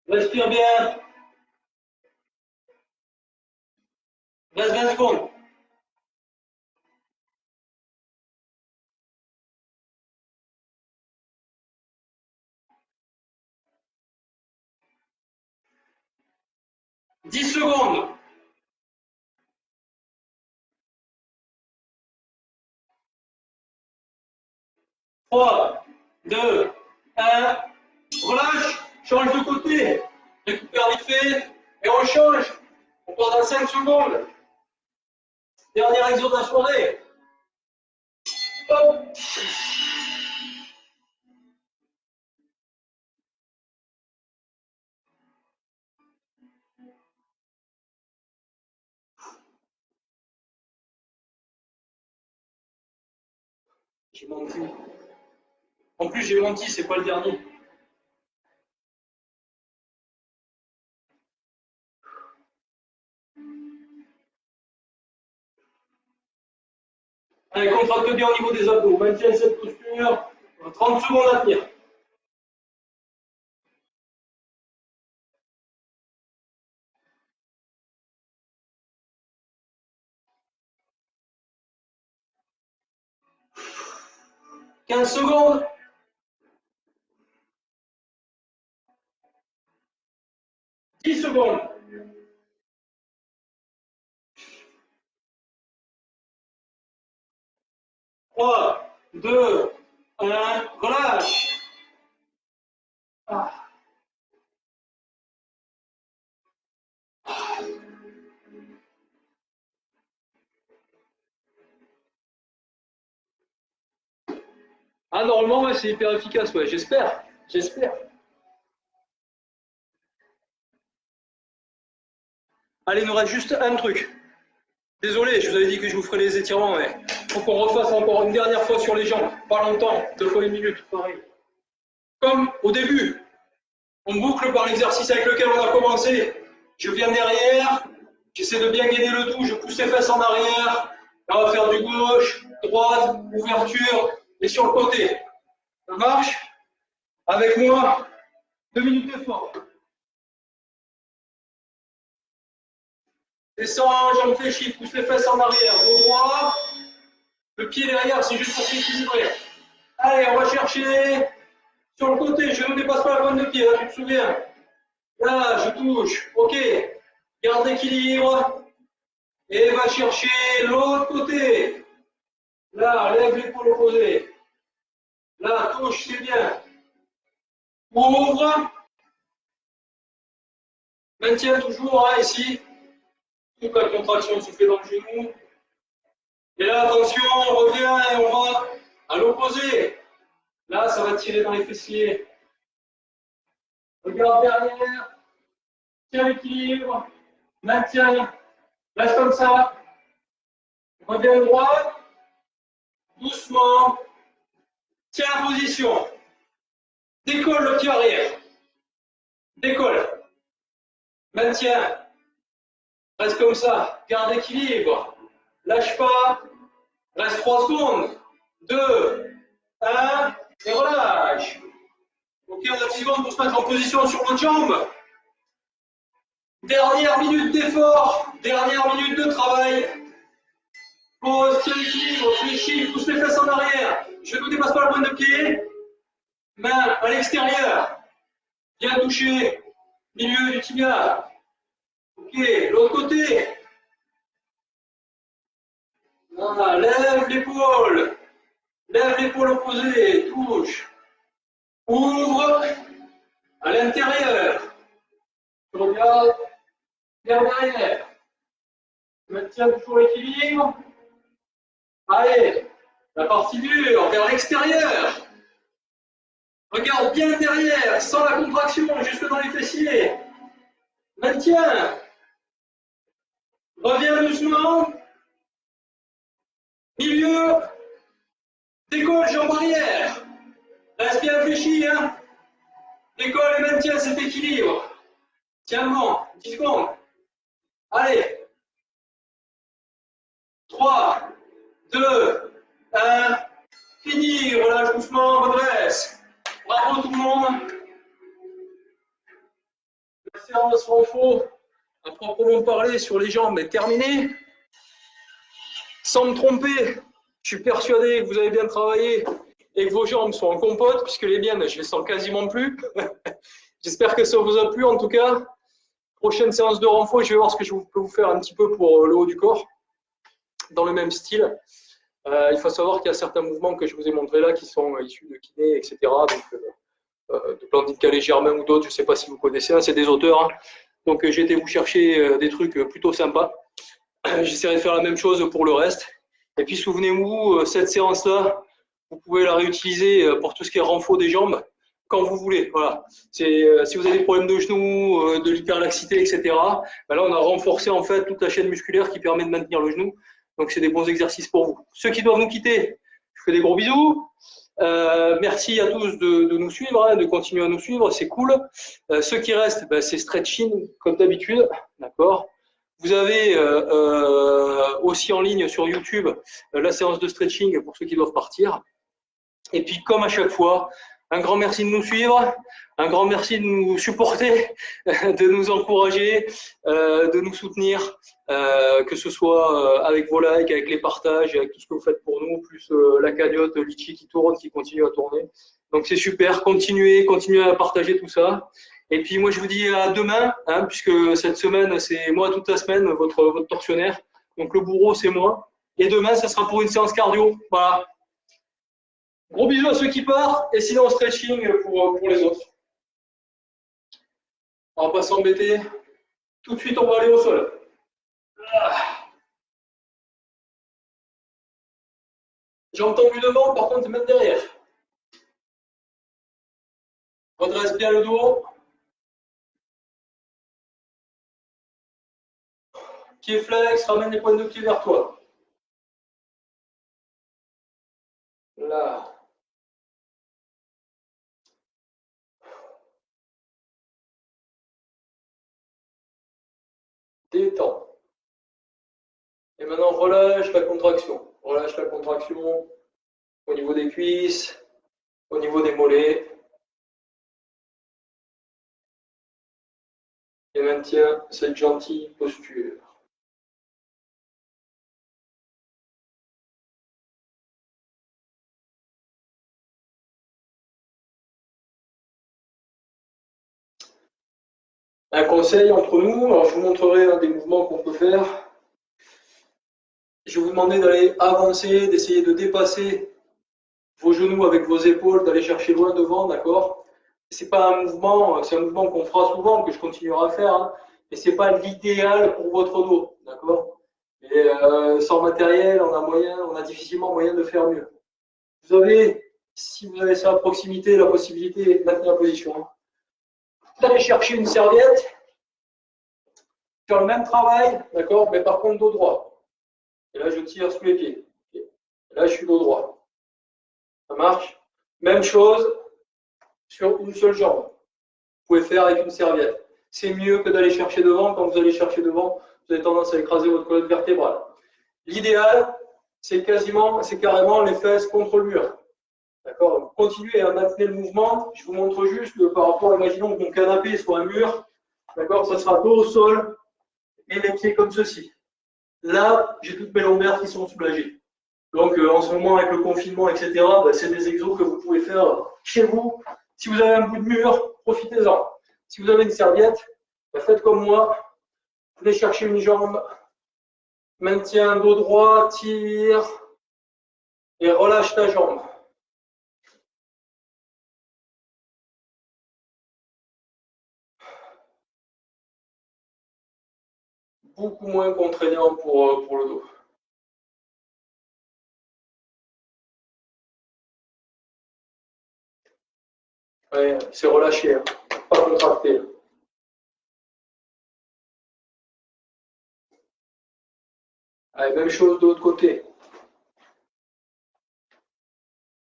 [SPEAKER 1] Respire bien. Reste 20 secondes. « 10 secondes. 3, 2, 1. Relâche, change de côté. Récupère vite fait et on change. On part dans 5 secondes. Dernier exo de la soirée. Hop. J'ai menti. En plus, j'ai menti, c'est pas le dernier. Allez, contracte bien au niveau des abdos. Maintiens cette posture. 30 secondes à tenir. « 15 secondes. 10 secondes. 3, 2, 1, relâche. Ah, normalement, ouais, c'est hyper efficace, ouais, j'espère. J'espère. Allez, il nous reste juste un truc. Désolé, je vous avais dit que je vous ferais les étirements, mais il faut qu'on refasse encore une dernière fois sur les jambes. Pas longtemps, 2 fois 1 minute, pareil. Comme au début. On boucle par l'exercice avec lequel on a commencé. Je viens derrière, j'essaie de bien gainer le tout, je pousse les fesses en arrière. On va faire du gauche, droite, ouverture et sur le côté. Ça marche? Avec moi, 2 minutes d'effort. Descends, jambes fléchies, pousse les fesses en arrière, dos droit. Le pied derrière, c'est juste pour s'équilibrer. Allez, on va chercher sur le côté, je ne dépasse pas la pointe de pied, là, tu te souviens. Là, je touche, ok. Garde l'équilibre. Et va chercher l'autre côté. Là, lève l'épaule opposée. Là, touche, c'est bien. Ouvre. Maintiens toujours, hein, ici. Toute la contraction se fait dans le genou. Et là, attention, on revient et on va à l'opposé. Là, ça va tirer dans les fessiers. Regarde derrière. Tiens l'équilibre. Maintiens. Lâche comme ça. Reviens droit. Doucement. Tiens la position. Décolle le pied arrière. Décolle. Maintiens. Reste comme ça. Garde l'équilibre. Lâche pas. Reste 3 secondes. 2, 1. Et relâche. Ok, on a 10 secondes pour se mettre en position sur l'autre jambe. Dernière minute d'effort. Dernière minute de travail. Pose, tiens l'équilibre, fléchis, pousse les fesses en arrière. Je ne dépasse pas la pointe de pied. Main à l'extérieur. Bien touché. Milieu du tibia. Ok, l'autre côté. Voilà, lève l'épaule. Lève l'épaule opposée. Touche. Ouvre. À l'intérieur. Regarde. Vers derrière. Maintiens toujours l'équilibre. Allez. La partie dure, vers l'extérieur. Regarde bien derrière, sans la contraction, jusque dans les fessiers. Maintiens. Reviens doucement. Milieu. Décolle, jambe arrière. Reste bien fléchi, hein. Décolle et maintiens cet équilibre. Tiens bon, 10 secondes. Allez. 3, 2, 1. Fini. Relâche doucement, redresse. Bravo tout le monde. La séance renfo, à proprement parler, sur les jambes est terminée. Sans me tromper, je suis persuadé que vous avez bien travaillé et que vos jambes sont en compote, puisque les miennes, je les sens quasiment plus. J'espère que ça vous a plu en tout cas. Prochaine séance de renfo, je vais voir ce que je peux vous faire un petit peu pour le haut du corps, dans le même style. Il faut savoir qu'il y a certains mouvements que je vous ai montrés là qui sont issus de kiné, etc. Donc, de Blandine Calais-Germain ou d'autres, je ne sais pas si vous connaissez, hein, c'est des auteurs. Hein. Donc j'ai été vous chercher des trucs plutôt sympas. J'essaierai de faire la même chose pour le reste. Et puis souvenez-vous, cette séance-là, vous pouvez la réutiliser pour tout ce qui est renfort des jambes quand vous voulez. Voilà. Si vous avez des problèmes de genoux, de l'hyperlaxité, etc., ben là on a renforcé en fait toute la chaîne musculaire qui permet de maintenir le genou. Donc c'est des bons exercices pour vous. Ceux qui doivent nous quitter, je fais des gros bisous. Merci à tous de nous suivre, hein, de continuer à nous suivre, c'est cool. Ceux qui restent, ben, c'est stretching comme d'habitude, d'accord. Vous avez aussi en ligne sur YouTube la séance de stretching pour ceux qui doivent partir. Et puis, comme à chaque fois, un grand merci de nous suivre, un grand merci de nous supporter, de nous encourager, de nous soutenir, que ce soit avec vos likes, avec les partages, avec tout ce que vous faites pour nous, plus la cagnotte Litchi qui tourne, qui continue à tourner. Donc c'est super, continuez à partager tout ça. Et puis moi je vous dis à demain, hein, puisque cette semaine c'est moi toute la semaine, votre tortionnaire. Donc le bourreau c'est moi. Et demain ça sera pour une séance cardio. Voilà. Gros bisous à ceux qui partent et sinon stretching pour les autres. On va pas s'embêter. Tout de suite on va aller au sol. Jambes tendues devant, par contre même derrière. Redresse bien le dos. Pied flex, ramène les pointes de pied vers toi. Là. maintenant, relâche la contraction. Relâche la contraction au niveau des cuisses, au niveau des mollets. Et maintiens cette gentille posture. Un conseil entre nous, alors je vous montrerai un des mouvements qu'on peut faire. Je vais vous demander d'aller avancer, d'essayer de dépasser vos genoux avec vos épaules, d'aller chercher loin devant, d'accord? C'est pas un mouvement, c'est un mouvement qu'on fera souvent, que je continuerai à faire, hein, mais c'est pas l'idéal pour votre dos, d'accord? Et sans matériel, on a difficilement moyen de faire mieux. Vous avez, si vous avez ça à proximité, la possibilité de maintenir la position. Hein. Vous allez chercher une serviette, faire le même travail, d'accord, mais par contre dos droit. Et là, je tire sous les pieds. Et là, je suis dos droit. Ça marche? Même chose sur une seule jambe. Vous pouvez faire avec une serviette. C'est mieux que d'aller chercher devant. Quand vous allez chercher devant, vous avez tendance à écraser votre colonne vertébrale. L'idéal, c'est carrément les fesses contre le mur. D'accord? Continuez à maintenir le mouvement. Je vous montre juste que par rapport, imaginons que mon canapé soit un mur. D'accord? Ça sera dos au sol et les pieds comme ceci. Là, j'ai toutes mes lombaires qui sont soulagées. Donc, en ce moment, avec le confinement, etc., c'est des exos que vous pouvez faire chez vous. Si vous avez un bout de mur, profitez-en. Si vous avez une serviette, faites comme moi. Venez chercher une jambe. Maintiens dos droit, tire et relâche ta jambe. Beaucoup moins contraignant pour le dos. Ouais, c'est relâché, hein, pas contracté. Allez, même chose de l'autre côté.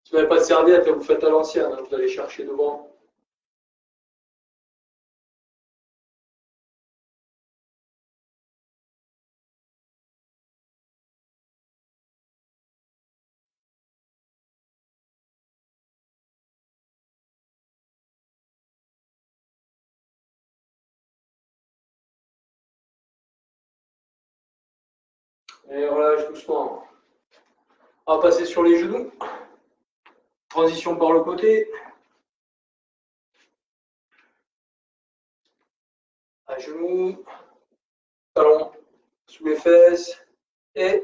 [SPEAKER 1] Si vous n'avez pas de serviette, vous faites à l'ancienne, hein, vous allez chercher devant. Et relâche doucement. On va passer sur les genoux. Transition par le côté. À genoux, talons sous les fesses. Et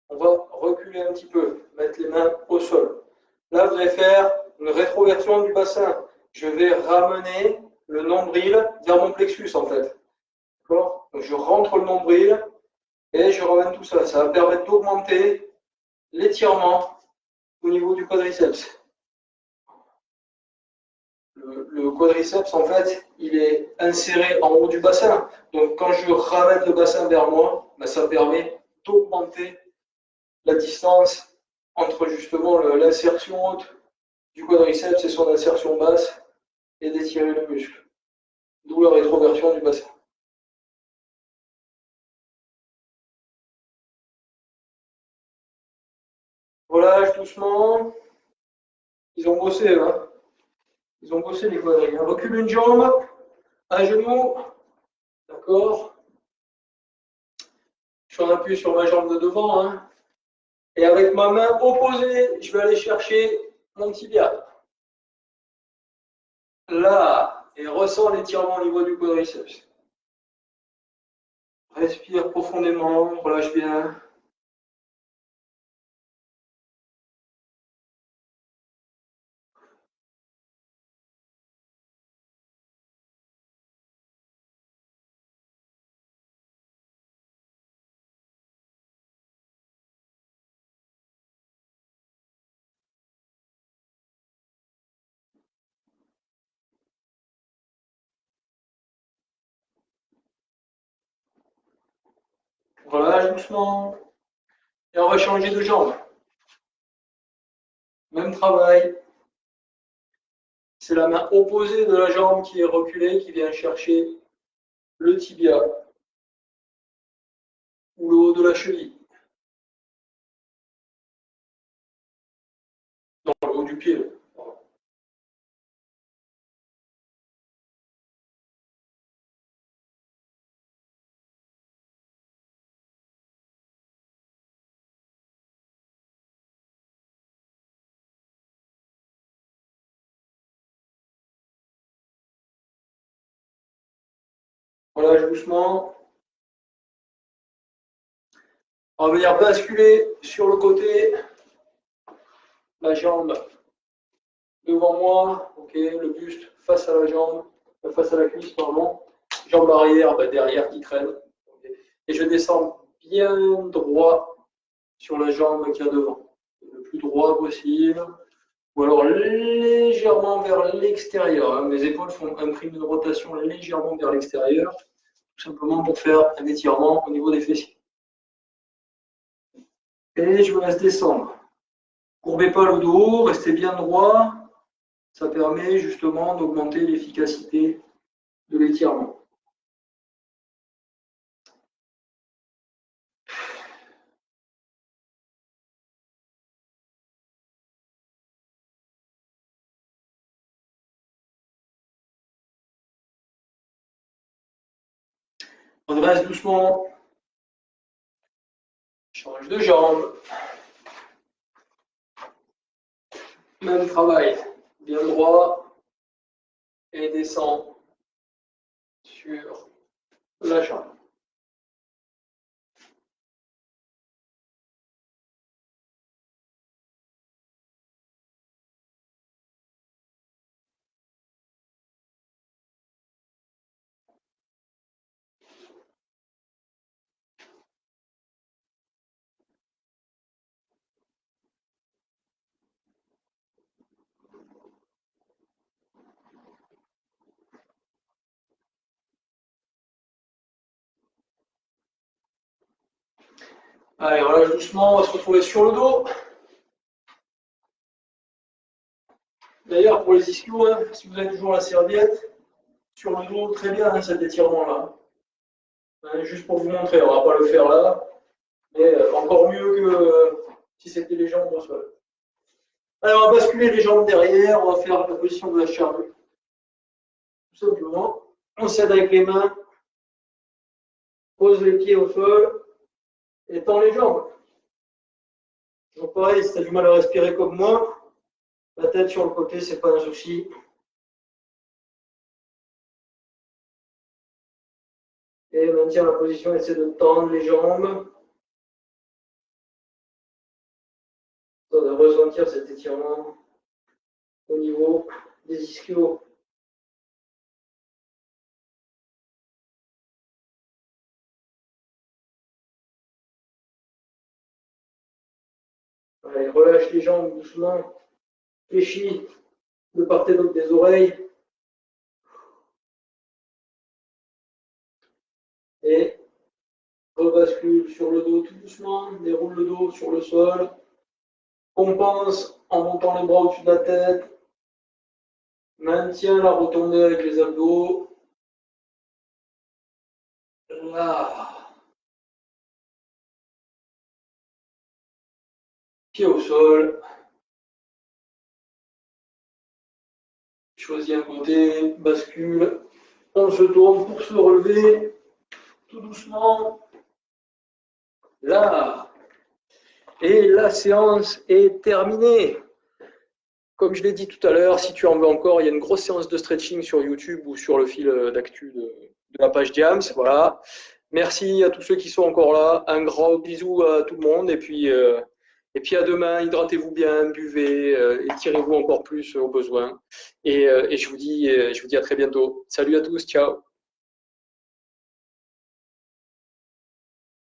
[SPEAKER 1] on va reculer un petit peu, mettre les mains au sol. Là, vous allez faire une rétroversion du bassin. Je vais ramener le nombril vers mon plexus, en fait. D'accord? Donc, je rentre le nombril et je ramène tout ça. Ça va permettre d'augmenter l'étirement au niveau du quadriceps. Le quadriceps, en fait, il est inséré en haut du bassin. Donc, quand je ramène le bassin vers moi, ça permet d'augmenter la distance entre justement l'insertion haute du quadriceps et son insertion basse et d'étirer le muscle. D'où la rétroversion du bassin. Relâche doucement. Ils ont bossé, hein. Ils ont bossé les quadris. Recule une jambe, un genou. D'accord. Je suis en appui sur ma jambe de devant. Hein. Et avec ma main opposée, je vais aller chercher mon tibia. Là. Et ressens l'étirement au niveau du quadriceps. Respire profondément, relâche bien. Relâche doucement. Et on va changer de jambe. Même travail. C'est la main opposée de la jambe qui est reculée, qui vient chercher le tibia. ou le haut de la cheville. Non, le haut du pied. Relâche doucement. On va venir basculer sur le côté, la jambe devant moi, ok, le buste face à la jambe, face à la cuisse, pardon, jambe arrière, derrière qui traîne. Okay. Et je descends bien droit sur la jambe qu'il y a devant, le plus droit possible, ou alors légèrement vers l'extérieur. Hein. Mes épaules impriment une rotation légèrement vers l'extérieur, tout simplement pour faire un étirement au niveau des fessiers. Et je vous laisse descendre. Courbez pas le dos, restez bien droit. Ça permet justement d'augmenter l'efficacité de l'étirement. On dresse doucement. Change de jambe. Même travail. Bien droit. Et descend sur la jambe. Allez, relâche doucement, on va se retrouver sur le dos. D'ailleurs, pour les ischios, hein, si vous avez toujours la serviette, sur le dos, très bien hein, cet étirement-là. Hein, juste pour vous montrer, on ne va pas le faire là, mais encore mieux que si c'était les jambes au sol. Allez, on va basculer les jambes derrière, on va faire la position de la charrue. Tout simplement, on s'aide avec les mains, pose les pieds au sol et tend les jambes. Donc pareil, si tu as du mal à respirer comme moi, la tête sur le côté, c'est pas un souci. Et maintiens la position, essaie de tendre les jambes. On va ressentir cet étirement au niveau des ischios. Allez, relâche les jambes doucement. Fléchis de part et d'autre des oreilles. Et rebascule sur le dos tout doucement. Déroule le dos sur le sol. Compense en montant les bras au-dessus de la tête. Maintiens la retombée avec les abdos. Là. Pied au sol. Choisis un côté, bascule. On se tourne pour se relever. Tout doucement. Là. Et la séance est terminée. Comme je l'ai dit tout à l'heure, si tu en veux encore, il y a une grosse séance de stretching sur YouTube ou sur le fil d'actu de la page Diams. Voilà. Merci à tous ceux qui sont encore là. Un grand bisou à tout le monde. Et puis à demain, hydratez-vous bien, buvez, étirez-vous encore plus au besoin. Et je vous dis à très bientôt. Salut à tous, ciao.